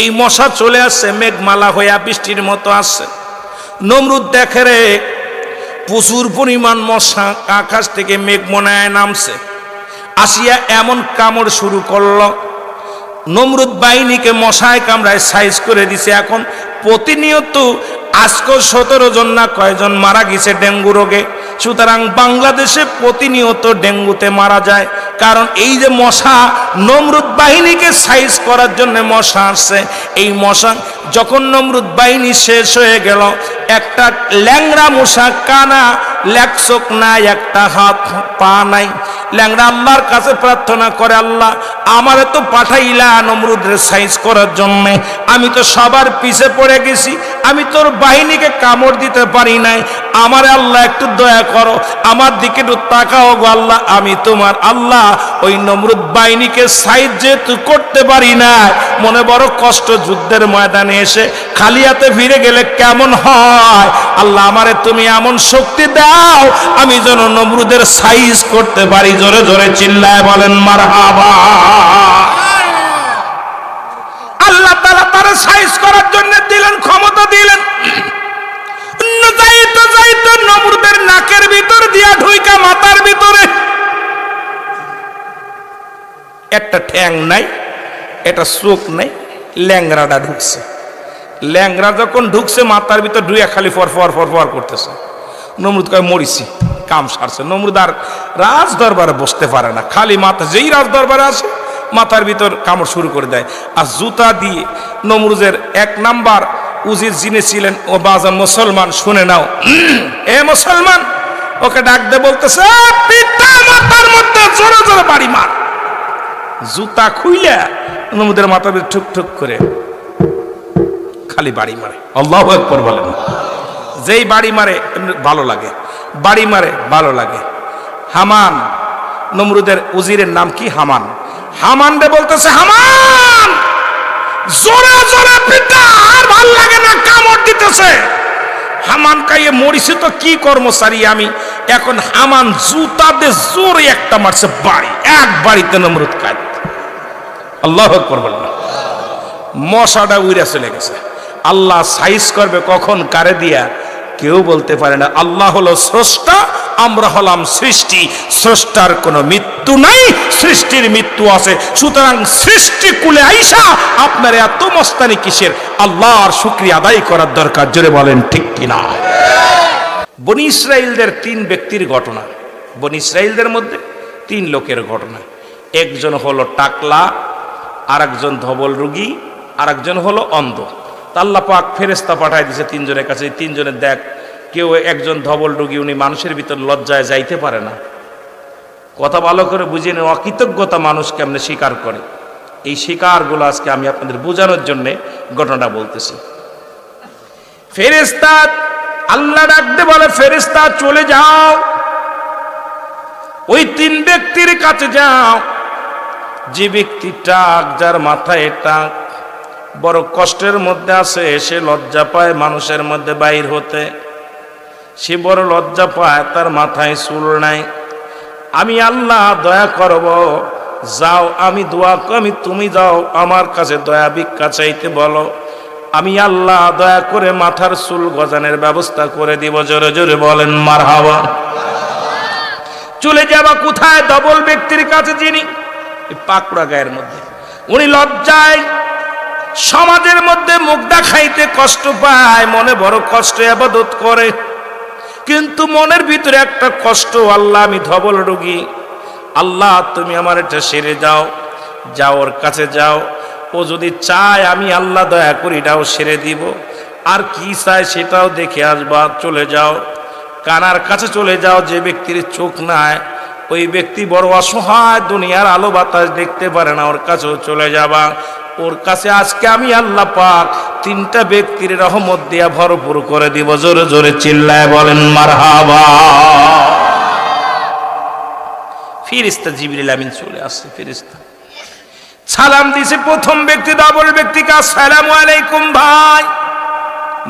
Speaker 1: এই মশা চলে আসছে মেঘমালা হইয়া, বৃষ্টির মতো আসছে। নমরুদ দেখে রে প্রচুর পরিমাণ মশা আকাশ থেকে মেঘ মনায় নামছে, আসিয়া এমন কামড় শুরু করলো। নমরুদ বাহিনীকে মশায় কামড়ায় সাইজ করে দিছে। এখন প্রতিনিয়ত আজকে 17 জন না কয়জন মারা গেছে ডেঙ্গু রোগে। সুতরাং বাংলাদেশে প্রতিনিয়ত ডেঙ্গুতে মারা যায়, কারণ এই যে মশা, নমরুদ বাহিনীকে সাইজ করার জন্য মশা আসছে। এই মশা যখন নমরুদ বাহিনী শেষ হয়ে গেল, একটা ল্যাংড়া মশা, কানা, লেকচোক নাই, একটা হাত পা নাই, ল্যাংড়া আল্লাহর কাছে প্রার্থনা করে, আল্লাহ আমারে তো পাঠাইলা নমরুদের সাইজ করার জন্য, আমি তো সবার পিছে পড়ে গেছি, আমি তোর বাহিনীকে কামড় দিতে পারি নাই, আমারে আল্লাহ একটু দয়া করো, আমার দিকে একটু তাকাও গো আল্লাহ, আমি তোমার আল্লাহ ওই নমরুদ বাহিনীকে সাইড যেহেতু করতে পারি না, মনে বড় কষ্ট, যুদ্ধের ময়দানে এসে খালি হাতে ফিরে গেলে কেমন হয়, আল্লাহ আমারে তুমি এমন শক্তি দাও আমি যেন নমরুদের সাইজ করতে পারি। জোরে জোরে চিল্লায় বলেন মারহাবা। আল্লাহ তাআলা তার সাইজ করার জন্য দিলেন, ক্ষমতা দিলেন। যাইতো নমরুদের নাকের ভিতর দিয়া ঢুইকা মাথার ভিতরে, একটা ঠ্যাং নাই, এটা চোখ নাই, ল্যাংরাটা ঢুকছে। ল্যাংরা যখন ঢুকছে মাথার ভিতর ঢুইয়া খালি ফর ফর ফর ফর করতেছে। নমরুদ কয় মরিছি, কাম সারছে। নমরুদ আর রাজ দরবারে বসতে পারে না, খালি মাথা, যেই রাজ দরবারে আসে মাথার ভিতর কামড় শুরু করে দেয়। আর জুতা দিয়ে নমরুদের এক নাম্বার উজির যিনি ছিলেন, ও বাজার মুসলমান শুনে নাও, এ মুসলমান, ওকে ডাক দে, বলতেছে পিতা মাথার মধ্যে জোরে জোরে বাড়ি মার। জুতা খুইলা নমরুদের মাথার ভিতর ঠুক ঠুক করে খালি বাড়ি মারে। আল্লাহু আকবার বলেন। যেই বাড়ি মারে ভালো লাগে, বাড়ি মারে ভালো লাগে। হামান, নমরুদের উজিরের নাম কি? হামান। হামান রে বলতেছে, হামান জোরে জোরে পিটা, আর ভাল লাগে না, কামড় দিতেছে। হামান কাইয়ে মরিছে তো কি কর্মচারী আমি এখন। হামান জুতা দিয়ে জোরে একটা মারছে বাড়ি, এক বাড়িতে নমরুদ কাজ। আল্লাহু আকবার বলেন। মশাটা উইরা চলে গেছে। আল্লাহ সাইজ করবে কখন কারে দিয়া কেউ বলতে পারে না। আল্লাহ হলো স্রষ্টা, আমরা হলাম সৃষ্টি। স্রষ্টার কোনো মৃত্যু নাই, সৃষ্টির মৃত্যু আছে। সুতরাং সৃষ্টি কুলে আইসা আপনার এত মস্তানি কিসের? আল্লাহর শুকরিয়া আদায় করার দরকার। জোরে বলেন ঠিক কিনা? বনি ইসরাইলদের 3 ব্যক্তির ঘটনা, বনি ইসরাইলদের মধ্যে 3 লোকের ঘটনা। একজন হলো টাকলা, আরেকজন ধবল রোগী, আরেকজন হলো অন্ধ। আল্লাহ পাক ফেরেশতা পাঠায় দিয়েছে 3 জনের কাছে। 3 জনের দেখ, কেউ একজন ধবল রোগী, উনি মানুষের ভিতর লজ্জায় যাইতে পারে না। কথা ভালো করে বুঝে নেন, অকৃতজ্ঞতা মানুষ কেমনে স্বীকার করে। এই স্বীকারগুলো আজকে আমি আপনাদের বোঝানোর জন্য ঘটনাটা বলতেছি। ফেরেশতা আল্লাহ ডাকতে বলে, ফেরেশতা চলে যাও, ওই 3 ব্যক্তির কাছে যাও। যে ব্যক্তি টাক, যার মাথায় টাক, বড় কষ্টের মধ্যে আছে, সে লজ্জা পায় মানুষের মধ্যে বাইর হতে, সে বড় লজ্জা পায়, তার মাথায় চুল নাই। আমি আল্লাহ দয়া করব, যাও, আমি দোয়া আমি তুমি যাও আমার কাছে দয়া ভিক্ষা চাইতে বলো, আমি আল্লাহ দয়া করে মাথার চুল গজানোর ব্যবস্থা করে দিব। জোরে জোরে বলেন মারহাবা। চলে যাবা কোথায়? ধবল ব্যক্তির কাছে, যিনি পাকড়া গায়ের মধ্যে, উনি লজ্জায় সমাজের মধ্যে মুখ দেখাইতে কষ্ট পায়, মনে বড় কষ্ট ইবাদত করে, কিন্তু মনের ভিতরে একটা কষ্ট, আল্লাহ আমি ধবল রোগী, আল্লাহ তুমি আমার এটা সেরে যাও। যাও, ওর কাছে যাও, ও যদি চায় আমি আল্লাহ দয়া করি এটাও সেরে দিব, আর কি চায় সেটাও দেখে আসবা। চলে যাও, কানার কাছে চলে যাও। যে ব্যক্তির চোখ নাই, ওই ব্যক্তি বড় অসহায়, দুনিয়ার আলো বাতাস দেখতে পারে না, ওর কাছেও চলে যাবা। ওর কাছে আজকে আমি আল্লাহ পাক 3টা ব্যক্তির রহমত দিয়া ভরপুর করে দিব। জোরে জোরে চিল্লায় বলেন মারহাবা। ফেরেশতা জিবরিল আমিন চলে আসছে। ফেরেশতা সালাম দিছে প্রথম ব্যক্তি, ধবল ব্যক্তিকে, আসসালামু আলাইকুম ভাই।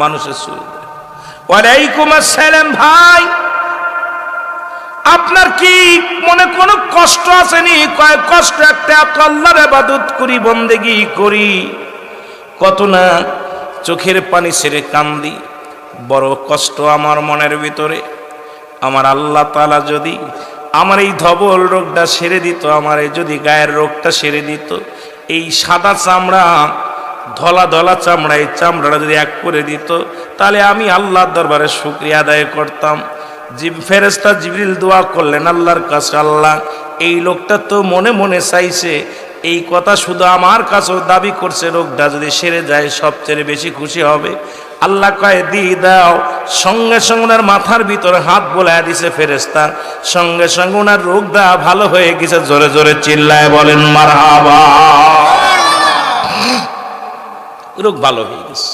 Speaker 1: মানুষের সুরে, ওয়ালাইকুম আসসালাম ভাই, আপনার কি মনে কোনো কষ্ট আসেনি? কয় কষ্ট একটা, আল্লাহর ইবাদত করি, বন্দেগি করি, কত না চোখের পানি ছেড়ে কান্দি, বড় কষ্ট আমার মনের ভিতরে। আমার আল্লাহ তাআলা যদি আমার এই ধবল রোগটা সেরে দিত, আমার এই যদি গায়ের রোগটা সেরে দিত, এই সাদা চামড়া, ধলা ধলা চামড়া, এই চামড়াটা যদি এক করে দিত, তাহলে আমি আল্লাহর দরবারে শুকরিয়া আদায় করতাম। ফেরেশতা জিবরিল দোয়া করলেন আল্লাহর কাছে, আল্লাহ এই লোকটা তো মনে মনে চাইছে, এই কথা শুধু আমার কাছেও দাবি করছে, রোগটা যদি সেরে যায় সবচেয়ে বেশি খুশি হবে। আল্লাহ কয় দি দাও। সঙ্গে সঙ্গে ওনার মাথার ভিতরে হাত বোলায় দিছে ফেরেশতা, সঙ্গে সঙ্গে ওনার রোগটা ভালো হয়ে গেছে। জোরে জোরে চিল্লায় বলেন মারহাবা। রোগ ভালো হয়ে গেছে।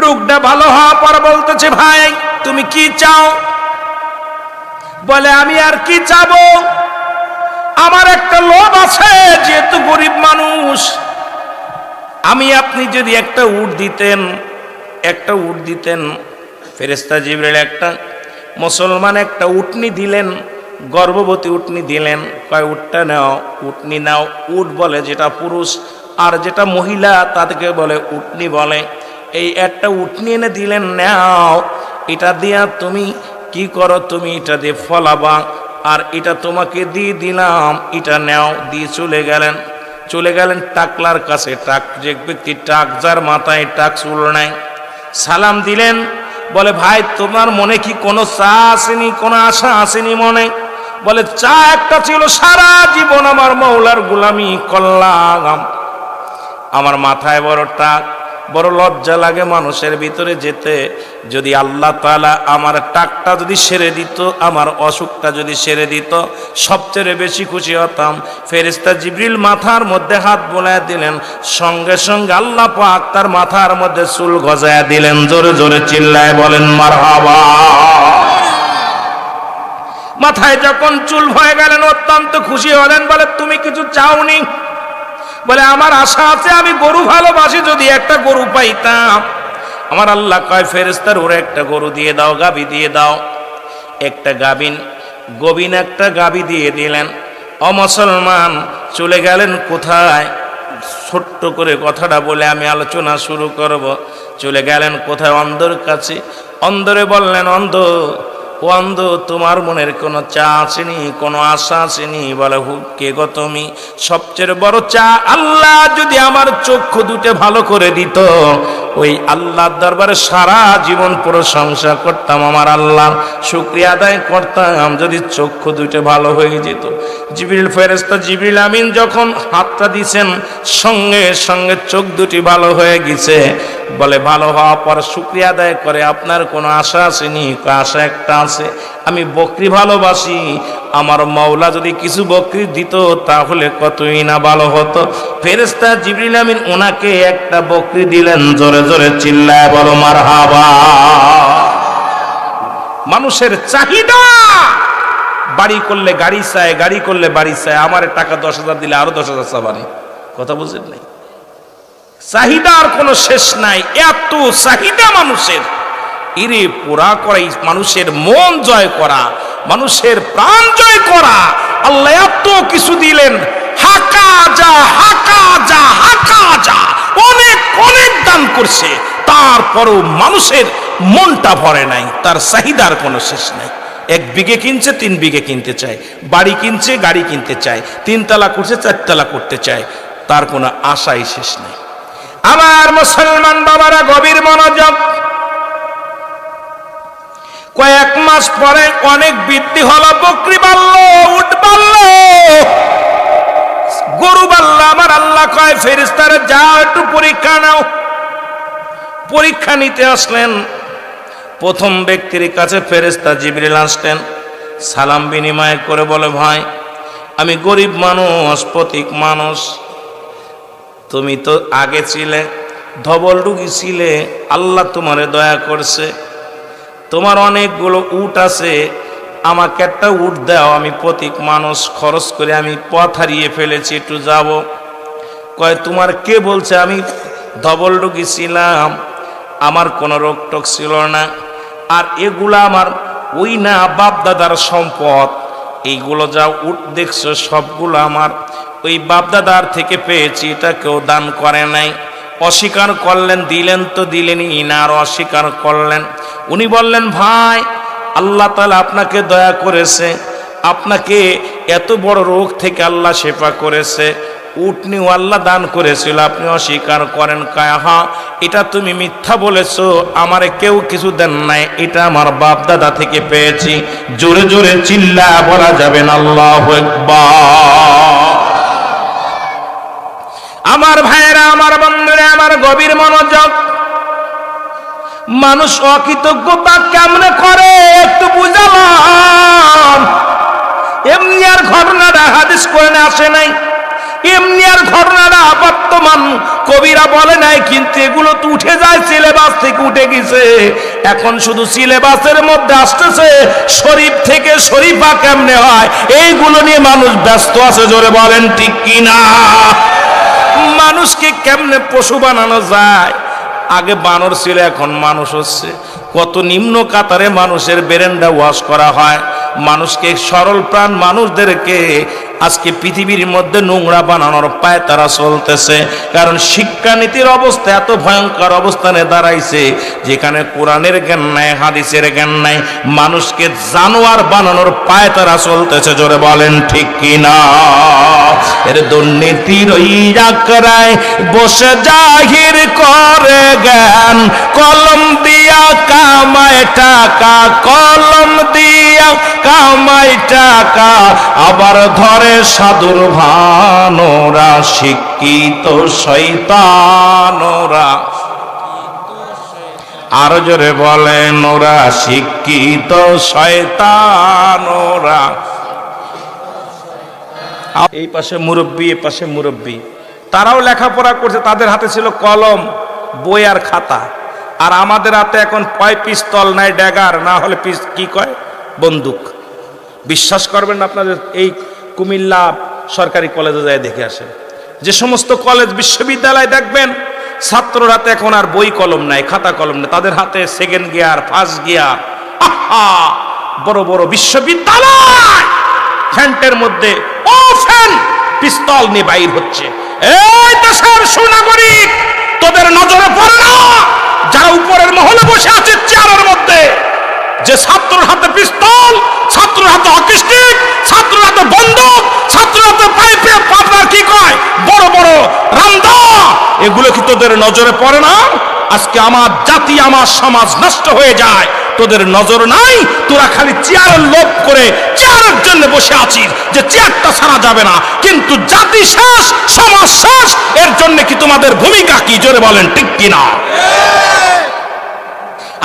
Speaker 1: রোগটা ভালো হওয়ার পর বলতেছে, ভাই তুমি কি চাও? বলে আমি আর কি চাবো, আমার একটা লোভ আছে, যেহেতু গরিব মানুষ। আমি আপনি যদি একটা উট দিতেন, ফেরেশতা জিবরাইল একটা মুসলমান একটা উটনি দিলেন, গর্ভবতী উটনি দিলেন, কয় উটটা নাও, উটনি নাও। উট বলে যেটা পুরুষ, আর যেটা মহিলা তাদেরকে বলে উটনি বলে। এই একটা উটনি এনে দিলেন, নাও, এটা দিয়া তুমি কি করো, তুমি এটা দিয়ে ফলাবা, আর এটা তোমাকে দিয়ে দিলাম, এটা নাও। দিয়ে চলে গেলেন টাকলার কাছে। টাক যে ব্যক্তি টাক, যার মাথায় টাক চুল নাই, সালাম দিলেন। বলে ভাই, তোমার মনে কি কোনো চা আসেনি, কোনো আশা আসেনি মনে? বলে চা একটা ছিল, সারা জীবন আমার মৌলার গোলামি করলাম, আমার মাথায় বড় টাক, বড় লজ্জা লাগে মানুষের ভিতরে যেতে। যদি আল্লাহ তাআলা আমার টাকটা যদি সেরে দিত, আমার অসুখটা যদি সেরে দিত, সবচেয়ে বেশি খুশি হতাম। ফেরেশতা জিবরিল মাথার মধ্যে হাত বোলায় দিলেন, সঙ্গে সঙ্গে আল্লাহ পাক তার মাথার মধ্যে চুল গজায় দিলেন। জোরে জোরে চিল্লায় বলেন মারহাবা। মাথায় যখন চুল হয়ে গেলেন, অত্যন্ত খুশি হলেন। বলে তুমি কিছু চাওনি? বলে আমার আশা আছে, আমি গরু ভালোবাসি, যদি একটা গরু পাইতাম। আমার আল্লাহ কয় ফেরেশতার ওরে একটা গরু দিয়ে দাও, গাভী দিয়ে দাও। একটা গবিন একটা গাভী দিয়ে দিলেন। অমুসলমান চলে গেলেন কোথায়? ছোট্ট করে কথাটা বলে আমি আলোচনা শুরু করব। চলে গেলেন কোথায়? অন্ধের কাছে। অন্ধরে বললেন, অন্ধ, তোমার মনের কোনো চা আসেনি, কোনো আশা আসেনি? বলে কে গো তুমি? সবচেয়ে বড় চা, আল্লাহ যদি আমার চক্ষু দুটো ভালো করে দিত, ওই আল্লাহর দরবারে সারা জীবন প্রশংসা করতাম, আমার আল্লাহ শুকরিয়া আদায় করতাম, যদি চক্ষু দুটো ভালো হয়ে যেত। জিবরিল ফেরেশতা জিবরিল আমিন যখন হাতটা দিছেন, সঙ্গে সঙ্গে চোখ দুটি ভালো হয়ে গেছে। বলে ভালো হওয়া পর শুকরিয়া আদায় করে, আপনার কোনো আশা আসেনি? আশা একটা আছে, আমি বকরি ভালোবাসি, আমার মাওলা যদি কিছু বকরি দিত তাহলে কতই না ভালো হতো। ফেরেশতা জিবরিল আমিন ওনাকে একটা বকরি দিলেন। জোরে জোরে চিল্লায় বলো মারহাবা। মানুষের চাহিদা, বাড়ি করলে গাড়ি চায়, গাড়ি করলে বাড়ি চায়, আমার টাকা 10,000 দিলে আরো 10,000 চাবানি। কথা বুঝেন নাই? চাহিদার কোনো শেষ নাই, এত চাহিদা মানুষের। ইরে পুরা করা, মানুষের মন জয় করা, মানুষের প্রাণ জয় করা। আল্লাহ এত কিছু দিলেন, হাকা যা হাকা যা হাকা যা, অনেক অনেক দান করছে, তারপরও মানুষের মনটা ভরে নাই, তার চাহিদার কোনো শেষ নাই। 1 বিঘে কিনছে, 3 বিঘে কিনতে চায়, বাড়ি কিনছে, গাড়ি কিনতে চায়, 3 তলা করছে, 4 তলা করতে চায়, তার কোনো আশাই শেষ নেই। আমার মুসলমান বাবারা গভীর মনোযোগ। কয়েক মাস পরে অনেক বৃদ্ধি হলো, বকরি বাড়ল, উট বাড়ল, গরু বাড়ল। আমার আল্লাহ কয় ফেরেশতারা যাও একটু পরীক্ষা নাও। পরীক্ষা নিতে আসলেন। প্রথম ব্যক্তির কাছে ফেরেশতা জিবরিল আসলেন, সালাম বিনিময় করে বলে, ভাই আমি গরিব মানুষ, পথিক মানুষ, তুমি তো আগে ছিলে, ধবল রুগী ছিলে, আল্লাহ তোমারে দয়া করছে, তোমার অনেকগুলো উট আছে, আমাকে একটা উট দাও, আমি পথিক মানুষ, খরচ করে আমি পথ হারিয়ে ফেলেছি, একটু যাব। কয় তোমার কে বলছে আমি ধবল রুগী ছিলাম? আমার কোনো রোগ টোক ছিল না, আর এগুলা আমার ওই না বাপ দাদার সম্পদ, এইগুলো যা উট দেখছো সবগুলো আমার ওই বাপদাদার থেকে পেয়েছি, এটা কেউ দান করে নাই। অস্বীকার করলেন, দিলেন তো দিলেনই না, আর অস্বীকার করলেন। উনি বললেন, ভাই আল্লাহ তাআলা আপনাকে দয়া করেছে, আপনাকে এত বড় রোগ থেকে আল্লাহ শেফা করেছে, উটনিও আল্লাহ দান করেছিল, আপনি অস্বীকার করেন। হ্যাঁ, এটা তুমি মিথ্যা বলেছো, আমারে কেউ কিছু দেন নাই, এটা আমার বাপ দাদা থেকে পেয়েছি। জোরে জোরে চিল্লা বলা যাবে না আল্লাহু আকবার। আমার ভাইয়েরা, আমার বন্ধুরা, আমার গভীর মনোযোগ। মানুষ অকৃতজ্ঞতা কেমনে করে একটু বুঝালাম। এমনি আর ঘটনাটা হাদিস করে আসে নাই, এমনি আর ঘটনাটা বর্তমান কবিরা বলে নাই, কিন্তু এগুলো তো উঠে যায়, সিলেবাস থেকে উঠে গেছে। এখন শুধু সিলেবাসের মধ্যে আসতেছে শরীফ থেকে শরীফা কেমনে হয়, এইগুলো নিয়ে মানুষ ব্যস্ত আছে। জোরে বলেন ঠিক কিনা? মানুষকে কেমনে পশু বানানো যায়? আগে বানর ছিল, এখন মানুষ হচ্ছে। কত নিম্ন কাতারে মানুষের বেরেন্ডা ওয়াশ করা হয়। মানুষকে, সরল প্রাণ মানুষদেরকে আজকে পৃথিবীর মধ্যে নোংরা বানানোর পায় তারা চলতেছে। কারণ শিক্ষানীতির অবস্থা এত ভয়ঙ্কর অবস্থানে দাঁড়াইছে, যেখানে কোরআনের জ্ঞান নাই, হাদিসের জ্ঞান নাই, মানুষকে জানোয়ার বানানোর পায় তারা চলতেছে। জোরে বলেন ঠিক কিনা? এর দুর্নীতির ওই আখড়ায় বসে জাহির করে জ্ঞান, কলম দিয়া কামায় টাকা, কলম দিয়া কামায় টাকা, আবার ধরে সাধুর ভানোরা, শিক্ষিত শয়তানোরা। আর জোরে বলেন ওরা শিক্ষিত শয়তানোরা। এই পাশে মুরব্বী, এই পাশে মুরব্বী, তারাও লেখাপড়া করছে, তাদের হাতে ছিল কলম, বই আর খাতা। আর আমাদের হাতে এখন পিস্তল নাই, ড্যাগার, না হলে কি কয়, বন্দুক। বিশ্বাস করবেন না, আপনাদের এই কুমিল্লা সরকারি কলেজে যায় দেখে আসেন, যে সমস্ত কলেজ বিশ্ববিদ্যালয় দেখবেন ছাত্রর হাতে এখন আর বই কলম নাই, খাতা কলম নাই, তাদের হাতে সেকেন্ড গিয়ার, ফার্স্ট গিয়ার। আহা, বড় বড় বিশ্ববিদ্যালয় ফ্যান্টের মধ্যে ওফেন পিস্তল নিয়ে বাইর হচ্ছে। এই দেশের সুনাগরিক, তোদের নজরে পড়ে না যারা উপরের মহলে বসে আছে চেয়ারের মধ্যে, যে ছাত্রের হাতে পিস্তল, ছাত্রের হাতে হকি স্টিক, ছাত্রের হাতে বন্দুক, ছাত্রের হাতে পাইপে আপনার কি কয় বড় বড় রামদা, এগুলো কি তোদের নজরে পড়ে না? আজকে আমার জাতি, আমার সমাজ নষ্ট হয়ে যায়, তোদের নজর নাই। তোরা খালি চেয়ারের লোভ করে চেয়ারের জন্য বসে আছিস, যে চেয়ারটা ছাড়া যাবে না, কিন্তু জাতি শেষ, সমাজ শেষ। এর জন্য কি তোমাদের ভূমিকা কি? জোরে বলেন ঠিক কিনা?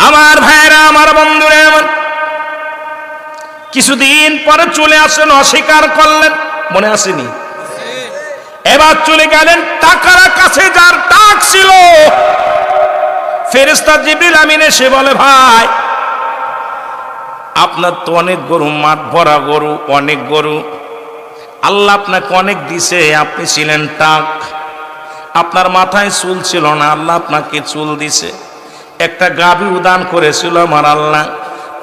Speaker 1: আমার ভাইরা, আমার বন্ধুরা, আমার কিছুদিন পরে চলে আসেন, অস্বীকার করলেন, মনে আসেনি? এবার চলে গেলেন টাকার কাছে, যার টাক ছিল। ফেরেশতা জিবরিল আমিন এসে বলে, ভাই আপনার তো অনেক গরু, মাঠ ভরা গরু, অনেক গরু, আল্লাহ আপনাকে অনেক দিছে, আপনি ছিলেন টাক, আপনার মাথায় চুল ছিল না, আল্লাহ আপনাকে চুল দিছে। একটা গাভী উদান করেছিল আমার আল্লাহ,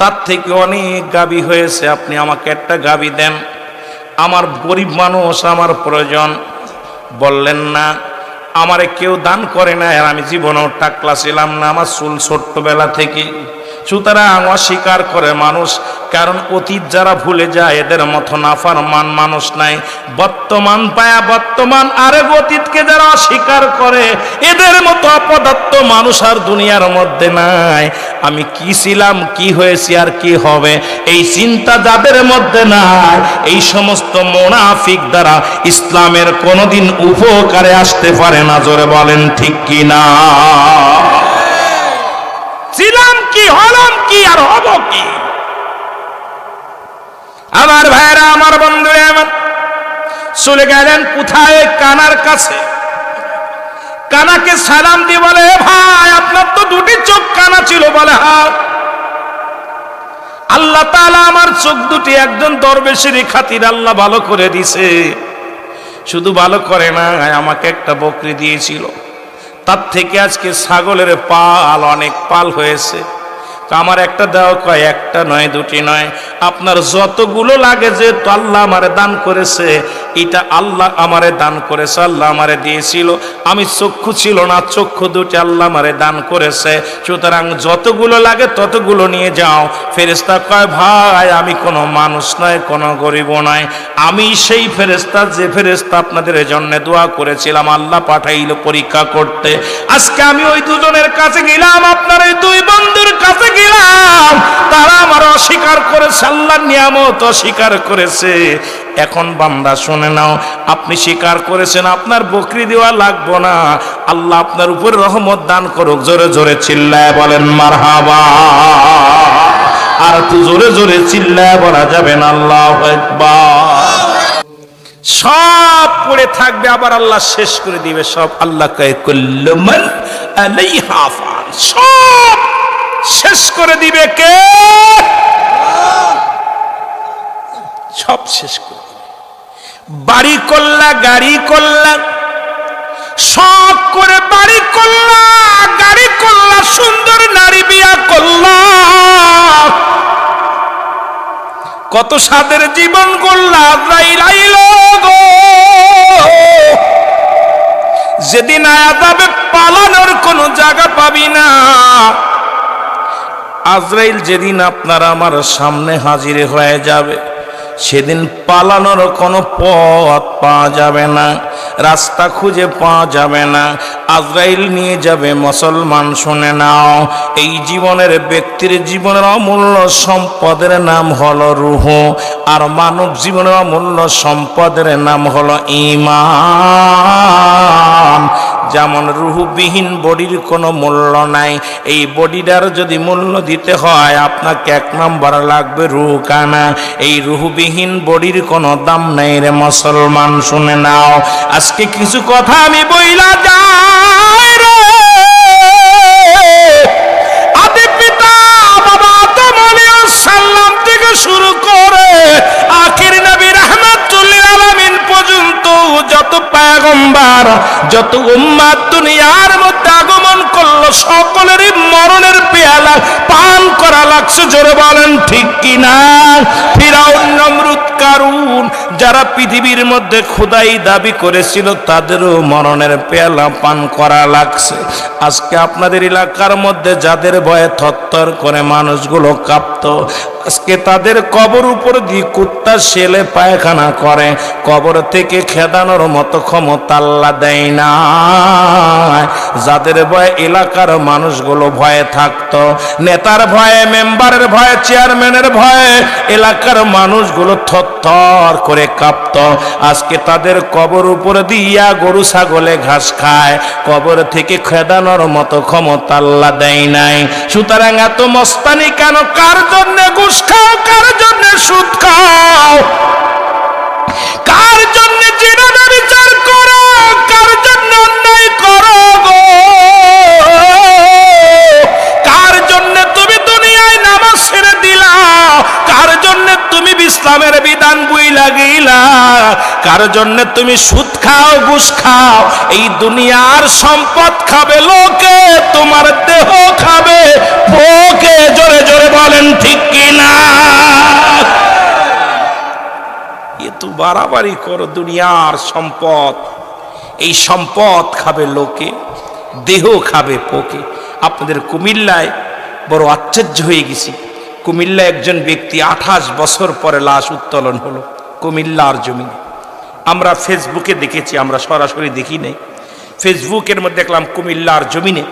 Speaker 1: তার থেকে অনেক গাভী হয়েছে, আপনি আমাকে একটা গাভী দেন, আমার গরিব মানুষ, আমার প্রয়োজন। বললেন না, আমারে কেউ দান করে না, আর আমি জীবনেও টাকলা ছিলাম না, আমার চুল ছোট্টবেলা থেকে। সুতরাং অস্বীকার করে মানুষ, কারণ অতীত যারা ভুলে যায় এদের মতো নাফরমান মানুষ নাই। বর্তমান পায়া বর্তমান আরেক অতীতকে যারা অস্বীকার করে, এদের মতো অপদার্থ মানুষ আর দুনিয়ার মধ্যে নাই। আমি কি ছিলাম, কি হয়েছি, আর কি হবে, এই চিন্তা যাদের মধ্যে নাই, এই সমস্ত মুনাফিক দ্বারা ইসলামের কোনোদিন উপকারে আসতে পারে না। জোরে বলেন ঠিক কি না? ছিলাম কি, হলাম কি, আর হব কি? আমার ভাইরা, আমার বন্ধুরা, আমার চলে গেলেন কোথায়? কানার কাছে। কানাকে সালাম দিয়ে বলে, ভাই আপনার তো দুটি চোখ কানা ছিল। বলে, হ্যাঁ, আল্লাহ তাআলা আমার চোখ দুটি একজন দরবেশের খাতির আল্লাহ ভালো করে দিছে। শুধু ভালো করে না, আমাকে একটা বকরি দিয়েছিল, তার থেকে আজকে ছাগলের পাল, অনেক পাল হয়েছে। আমার একটা দেওয়া, কয় একটা নয়, দুটি নয়, আপনার যতগুলো লাগে, যে তো আল্লাহ আমারে দান করেছে, এটা আল্লাহ আমারে দান করেছে, আল্লাহ আমারে দিয়েছিল। আমি চক্ষু ছিল না, চক্ষু দুটি আল্লাহ আমারে দান করেছে, সুতরাং যতগুলো লাগে ততগুলো নিয়ে যাও। ফেরেশতা কয়, ভাই আমি কোনো মানুষ নয়, কোনো গরিব নয়, আমি সেই ফেরেশতা, যে ফেরেশতা আপনাদের জন্য দোয়া করেছিলাম, আল্লাহ পাঠাইল পরীক্ষা করতে। আজকে আমি ওই দুজনের কাছে গেলাম, আপনার এই দুই বন্ধুর কাছে গেলাম, তারা আমার অস্বীকার করেছে, আল্লাহর নিয়ামত অস্বীকার করেছে। এখন বান্দা শুনে নাও, আপনি স্বীকার করেছেন, আপনার বকরি দেওয়া লাগবো না, আল্লাহ আপনার উপর রহমত দান করুক। জোরে জোরে চিল্লায় বলেন মারহাবা। আর তো জোরে জোরে চিল্লায় বলা যাবে না আল্লাহু আকবার। সব পড়ে থাকবে, আবার আল্লাহ শেষ করে দিবে সব। আল্লাহ কয় কুল্লু মান আলাইহা ফান, সব শেষ করে দিবে কে? সব শেষ করে দিবে। বাড়ি করলা, গাড়ি করলা, সব করে বাড়ি করলা, গাড়ি করলা, সুন্দর নারী বিয়া করলা, কত সাদের জীবন করলা। আজরাইল আইলো গো, যেদিন আয়া যাবে পালানোর কোনো জায়গা পাবি না। আজরাইল যেদিন আপনার আমার সামনে হাজির হয়ে যাবে, সেদিন পালানোর কোনো পথ পাওয়া যাবে না, রাস্তা খুঁজে পাওয়া যাবে না। আজরাইল নিয়ে যাবে মুসলমান, শুনে নাও, এই জীবনের ব্যক্তির জীবনের অমূল্য সম্পদের নাম হলো রূহ, আর মানব জীবনের অমূল্য সম্পদের নাম হলো ঈমান। যেমন রূহবিহীন বডির কোনো মূল্য নাই, এই বডিটার যদি মূল্য দিতে হয় আপনাকে এক নম্বর লাগবে রূহ কানা। এই রূহবিহীন বডির কোনো দাম নাই রে মুসলমান, শুনে নাও। আজকে কিছু কথা আমি বইলা যাই রে। আদি পিতা বাবা আদম আলাইহিস সালাম থেকে শুরু করে আখির নবী রাহমাতুল লিল আলামিন পর্যন্ত যত পয়গম্বর, যত উম্মাত দুনিয়ার মধ্যে আগমন করলো, সকলেরই মরণের পেয়ালা পান করা লাগছে। জোরে বলেন ঠিক কিনা? ফিরাউন, নমরুদ, কারুন, যারা পৃথিবীর মধ্যে খোদাই দাবি করেছিল, তাদেরও মরণের পেয়ালা পান করা লাগছে। আজকে আপনাদের এলাকার মধ্যে যাদের ভয়ে থরথর করে মানুষগুলো কাঁপত, আজকে তাদের কবর উপর দিয়ে কুত্তা শেলে পায়খানা করে, কবর থেকে খেদানোর মতো ক্ষমতা আল্লাহ দেয় না। যাদের ভয়ে এলাকার মানুষগুলো ভয়ে থাকতো, নেতার ভয়ে, মেম্বারের ভয়ে, চেয়ারম্যানের ভয়ে এলাকার মানুষগুলো থরথর করে কাঁপত, আজকে তাদের কবর উপরে দিয়া গরু ছাগলে ঘাস খায়, কবর থেকে খেদানোর মতো ক্ষমতা আল্লাহ দেয় নাই। সুতরাং এত মস্তানি কেন? কার জন্য ঘুষ খাও, কার জন্য সুদ খাও, কার জন্য জিনা বিচার করো, কার জন্য অন্যায় করো গো, কার জন্য তুমি দুনিয়ায় নামাজ ছেড়ে দিলা, কার জন্য তুমি ইসলামের বিধান বুইলা গিলা, কার জন্য তুমি সুদ খাও, ঘুষ খাও। এই দুনিয়ার সম্পদ খাবে লোকে, তোমার দেহ খাবে পোকে। জোরে জোরে বলেন ঠিক কিনা? এ তো বাড়াবাড়ি করো। দুনিয়ার সম্পদ, এই সম্পদ খাবে লোকে, দেহ খাবে পোকে। আপনাদের কুমিল্লায় বড় আশ্চর্য হয়ে গেছি। কুমিল্লা একজন ব্যক্তি 28 বছর পরে লাশ উত্তোলন হলো কুমিল্লার জমিনে। আমরা ফেসবুকে দেখেছি, আমরা সরাসরি দেখি নাই। ফেসবুকের মধ্যে দেখলাম কুমিল্লার জমিনে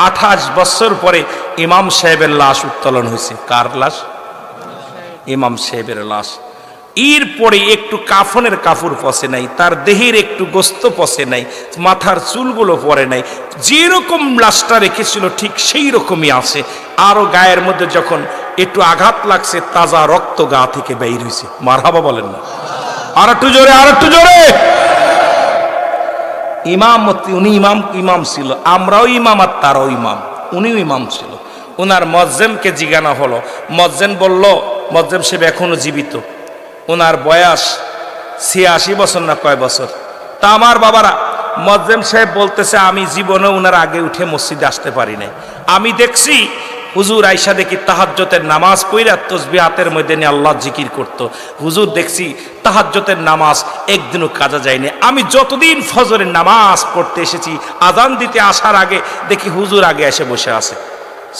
Speaker 1: 28 বছর পরে ইমাম সাহেবের লাশ উত্তোলন হয়েছে। কার লাশ? ইমাম সাহেবের লাশ। এরপরে একটু কাফনের কাপড় পচে নাই, তার দেহের একটু গোস্ত পচে নাই, মাথার চুলগুলো পরে নাই, যেরকম লাশটা রেখেছিল ঠিক সেই রকমই আছে। আরো গায়ের মধ্যে যখন একটু আঘাত লাগছে, তাজা রক্ত গা থেকে বের হয়েছে। মারহাবা বলেন না? আর একটু জোরে, আর একটু জোরে। ইমামতি, উনি ইমাম ছিল, আমরাও ইমাম আর তারাও ইমাম, উনিও ইমাম ছিল। ওনার মজ্জেমকে জিজ্ঞাসা হলো, মজ্জেম বলল, মজ্জেম সাহেব এখনো জীবিত, ওনার বয়স 86 বছর না কয় বছর। তা আমার বাবারা, মজ্জেম সাহেব বলতেছে আমি জীবনে ওনার আগে উঠে মসজিদে আসতে পারি নাই। আমি দেখছি হুজুর আইসা দেখি তাহাজ্জুদের নামাজ পড়া তসবিহ হাতের মধ্যে নিয়ে আল্লাহ জিকির করত। হুজুর দেখছি তাহাজ্জুদের নামাজ একদিনও কাজা যায়নি। আমি যতদিন ফজরের নামাজ পড়তে এসেছি, আজান দিতে আসার আগে দেখি হুজুর আগে এসে বসে আছে।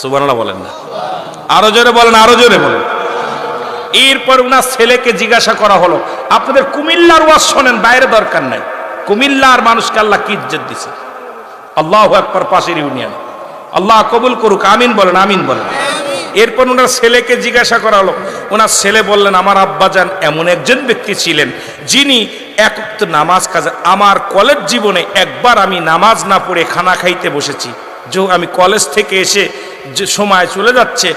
Speaker 1: সুবহানাল্লাহ বলেন না? আরো জোরে বলেন, আরো জোরে বলেন। এরপর ওনার ছেলেকে জিজ্ঞাসা করা হলো, আপনাদের কুমিল্লার ওয়াজ শোনেন, বাইরে দরকার নাই, কুমিল্লার মানুষকে আল্লাহ কি ইজ্জত দিছে। আল্লাহু আকবার। পাশের ইউনিয়ন, আল্লাহ কবুল করুক, আমিন বলেন, আমিন বলেন। এরপর ওনার ছেলেকে জিজ্ঞাসা করা হলো, ওনার ছেলে বললেন আমার আব্বাজান এমন একজন ব্যক্তি ছিলেন যিনি এক ওয়াক্ত নামাজ কাজা। আমার কলেজ জীবনে একবার আমি নামাজ না পড়ে খানা খাইতে বসেছি। আমি কলেজ থেকে এসে যে সময় চলে যাচ্ছে,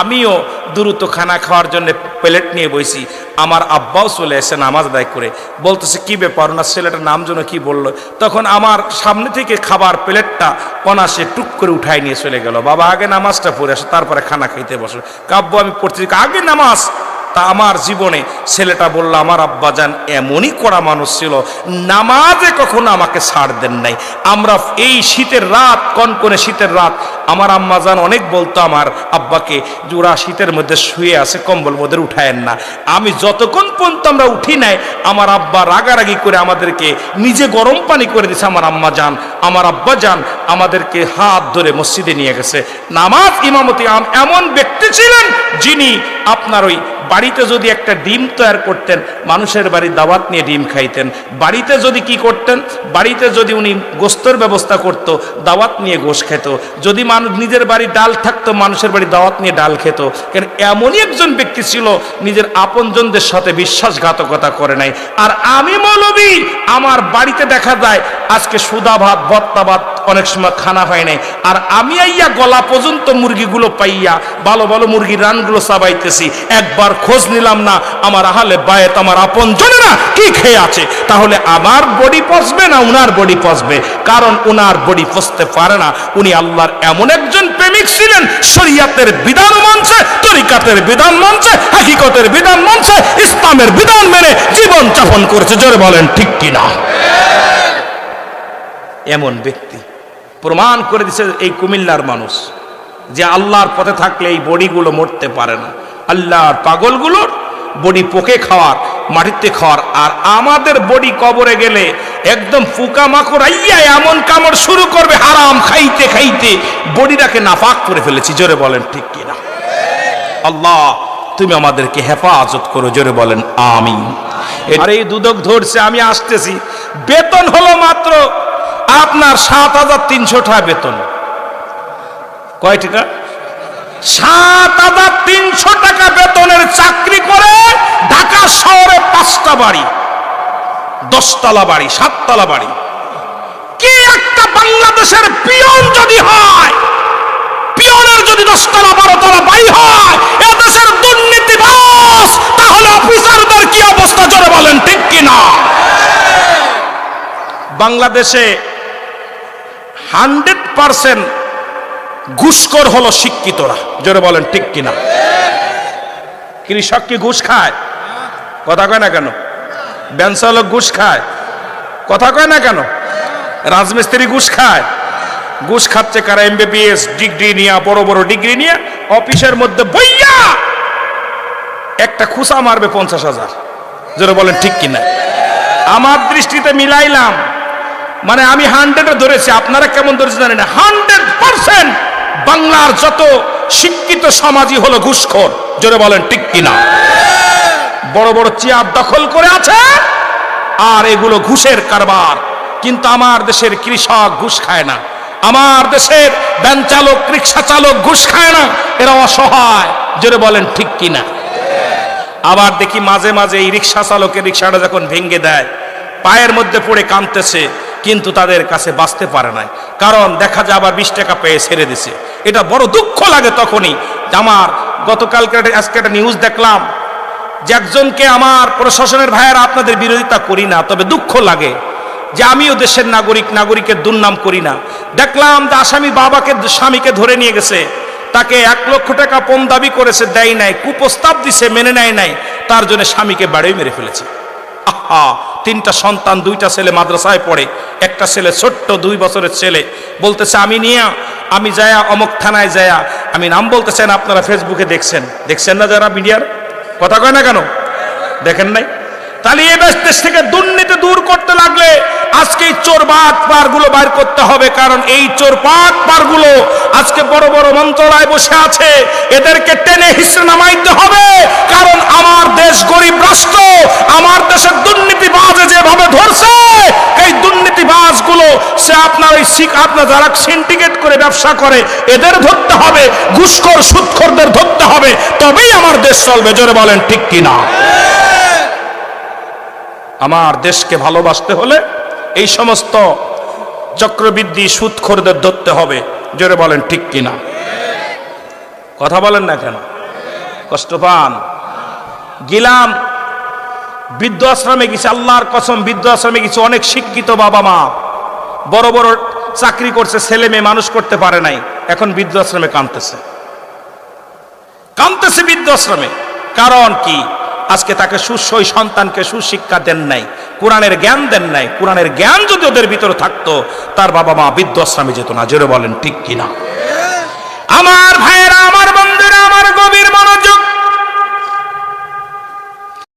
Speaker 1: আমিও দ্রুত খানা খাওয়ার জন্য প্লেট নিয়ে বসি। আমার আব্বাও চলে এসে নামাজ আদায় করে বলতেছে কি ব্যাপার, ওনার ছেলেটার নাম যেন কি বললো। তখন আমার সামনে থেকে খাবার প্লেটটা অনাসে টুক করে উঠাই নিয়ে চলে গেল। বাবা আগে নামাজটা পড়ে আসো, তারপরে খানা খাইতে বসো। কাব্য আমি পড়তে আগে নামাজ। তা আমার জীবনে ছেলেটা বলল আমার আব্বাজান এমনই কড়া মানুষ ছিল, নামাজে কখনো আমাকে ছাড় দেন নাই। আমরা এই শীতের রাত, কনকনে শীতের রাত, আমার আম্মাজান অনেক বলতো আমার আব্বাকে যে ওরা শীতের মধ্যে শুয়ে আছে, কম্বল মধ্যে উঠায়েন না। আমি যতক্ষণ পর্যন্ত আমরা উঠি নাই, আমার আব্বা রাগারাগি করে আমাদেরকে নিজে গরম পানি করে দিছে। আমার আম্মা যান, আমার আব্বা যান আমাদেরকে হাত ধরে মসজিদে নিয়ে গেছে। নামাজ ইমামতি এমন ব্যক্তি ছিলেন যিনি আপনার ওই বাড়িতে যদি একটা ডিম তৈরি করতেন, মানুষের বাড়ি দাওয়াত নিয়ে ডিম খাইতেন। বাড়িতে যদি কি করতেন, বাড়িতে যদি উনি গোস্তের ব্যবস্থা করতো, দাওয়াত নিয়ে গোশ খেত। যদি মানুষ নিজের বাড়ি ডাল থাকতো, মানুষের বাড়ি দাওয়াত নিয়ে ডাল খেত। কেন এমনই একজন ব্যক্তি ছিল, নিজের আপনজনদের সাথে বিশ্বাসঘাতকতা করে নাই। আর আমি মৌলবী, আমার বাড়িতে দেখা যায় আজকে সুদা ভাত, ভর্তা ভাত অনেক সময় খানা হয় নাই, আর আমি আইয়া গলা পর্যন্ত মুরগিগুলো পাইয়া ভালো ভালো মুরগির রানগুলো চাবাইতেছি। একবার খোঁজ নিলাম না আমার আহলে বায়েত, আমার আপন জনেরা কি খেয়ে আছে। তাহলে আমার বডি পচবে না উনার বডি পচবে? কারণ উনার বডি পচতে পারে না। উনি আল্লাহর এমন একজন প্রেমিক ছিলেন, শরীয়তের বিধান মানছে, তরিকাতের বিধান মানছে, হাকিকতের বিধান মানছে, ইসলামের বিধান মেনে জীবন যাপন করেছে। জোরে বলেন ঠিক কিনা? এমন ব্যক্তি প্রমাণ করে দিছে এই কুমিল্লার মানুষ যে আল্লাহর পথে থাকলে এই বডিগুলো মরতে পারে না। আল্লাহর পাগলগুলোর বডি পোকে খাওয়ার, মাটিতে খাওয়ার, আর আমাদের বডি কবরে গেলে একদম পোকা মাকড় আইয়া এমন কামড় শুরু করবে, হারাম খাইতে খাইতে বডিটাকে নাপাক করে ফেলেছি। জোরে বলেন ঠিক কিনা? আল্লাহ তুমি আমাদেরকে হেফাজত করো। জোরে বলেন আমিন। আর এই দুদক ধরছে, আমি আসতেছি, বেতন হলো মাত্র আপনার ৭,৩০০ টাকা বেতন। কয় টাকা? ৭,৩০০ টাকা বেতনের চাকরি করে ঢাকা শহরে ৫টা বাড়ি, 10তলা বাড়ি, 7তলা বাড়ি। কি একটা বাংলাদেশের পিয়ন যদি হয়, পিয়নের যদি 10তলা 12তলা বাড়ি হয়, এদেশের দুর্নীতিবাজ, তাহলে অফিসারদের কি অবস্থা? জোরে বলেন ঠিক কিনা? বাংলাদেশে 100% ঘুষখোর হলো শিক্ষিতরা। জোরে বলেন ঠিক কিনা? কৃষক কি ঘুষ খায়? কথা কয় না কেন? ব্যাংক চালক ঘুষ খায়? কথা কয় না কেন? রাজমিস্ত্রি ঘুষ খায়? ঘুষ খাচ্ছে কারা? MBBS ডিগ্রি নিয়ে, বড় বড় ডিগ্রি নিয়ে অফিসের মধ্যে বইয়া একটা খুসা মারবে 50,000। জোরে বলেন ঠিক কিনা? আমার দৃষ্টিতে মিলাইলাম, মানে আমি 100-এ ধরেছি, আপনারা কেমন ধরেছেন জানি না। 100% বাংলার যত শিক্ষিত সমাজই হলো ঘুষখোর। জোরে বলেন ঠিক কিনা? বড় বড় চেয়ার দখল করে আছে, আর এগুলো ঘুষের কারবার। কিন্তু আমার দেশের কৃষক ঘুষ খায় না, আমার দেশের ভ্যান চালক, রিক্সা চালক ঘুষ খায় না, এরা অসহায়। জোরে বলেন ঠিক কিনা? আবার দেখি মাঝে মাঝে এই রিক্সা চালকের রিক্সাটা যখন ভেঙে দেয়, পায়ের মধ্যে পড়ে কাঁদতেছে, কিন্তু তাদের কাছে বাঁচতে পারে নাই, কারণ দেখা যায় আবার 20 টাকা পেয়ে ছেড়ে দিছে। এটা বড় দুঃখ লাগে তখনই। আমার গতকালকে আজকে একটা নিউজ দেখলাম যে একজনকে, আমার প্রশাসনের ভাইয়েরা আপনাদের বিরোধিতা করি না, তবে দুঃখ লাগে যে আমিও দেশের নাগরিক, নাগরিকের দুর্নাম করি না। দেখলাম যে আসামি বাবাকে, স্বামীকে ধরে নিয়ে গেছে, তাকে 1 লক্ষ টাকা পণ দাবি করেছে, দেয় নাই, কুপ্রস্তাব দিছে, মেনে নেয় নাই, তার জন্য স্বামীকে বাড়ি মেরে ফেলেছে। আহা, 3টা সন্তান, 2টা ছেলে মাদ্রাসায় পড়ে, একটা ছেলে ছোট্ট 2 বছরের ছেলে, বলতেছে আমি যায়া অমুক থানায় যায়া, আমি নাম বলতে চাই না, আপনারা ফেসবুকে দেখছেন না যারা মিডিয়ার, কথা কয় না কেন? দেখেন নাই? তাহলে এই দেশ থেকে দুর্নীতি দূর করতে লাগলে আজকে এই চোর বাটপার গুলো বাইর করতে হবে। কারণ এই চোর বাটপার গুলো আজকে বড় বড় মন্ত্রণালয়ে বসে আছে, এদেরকে টেনে হিসেবে নামাইতে হবে। কারণ আমার দেশ গরিব রাষ্ট্র, আমার দেশের দুর্নীতিবাজ যেভাবে ধরছে, এই দুর্নীতিবাজ গুলো সে আপনার যারা সিন্ডিকেট করে ব্যবসা করে এদের ধরতে হবে, ঘুষখোর সুদখোরদের ধরতে হবে, তবেই আমার দেশ চলবে। জোরে বলেন ঠিক কিনা? আমার দেশকে ভালোবাসতে হলে এই সমস্ত চক্রবৃদ্ধি সুদখোরদের ধরতে হবে। জোরে বলেন ঠিক কিনা? কথা বলেন না কেন? কষ্ট পান? গেলাম বৃদ্ধ আশ্রমে গেছে, আল্লাহর কসম, বৃদ্ধ আশ্রমে গেছে অনেক শিক্ষিত বাবা মা, বড় বড় চাকরি করছে, ছেলে মেয়ে মানুষ করতে পারে নাই, এখন বৃদ্ধ আশ্রমে কাঁদতেছে বৃদ্ধ আশ্রমে। কারণ কি? আজকে তাকে ওই সন্তানকে সুশিক্ষা দেন নাই, কোরআনের জ্ঞান দেন নাই। কোরআনের জ্ঞান যদি ওদের ভিতরে থাকতো, তার বাবা মা বৃদ্ধ আশ্রমে যেত না। জোরে বলেন ঠিক কিনা?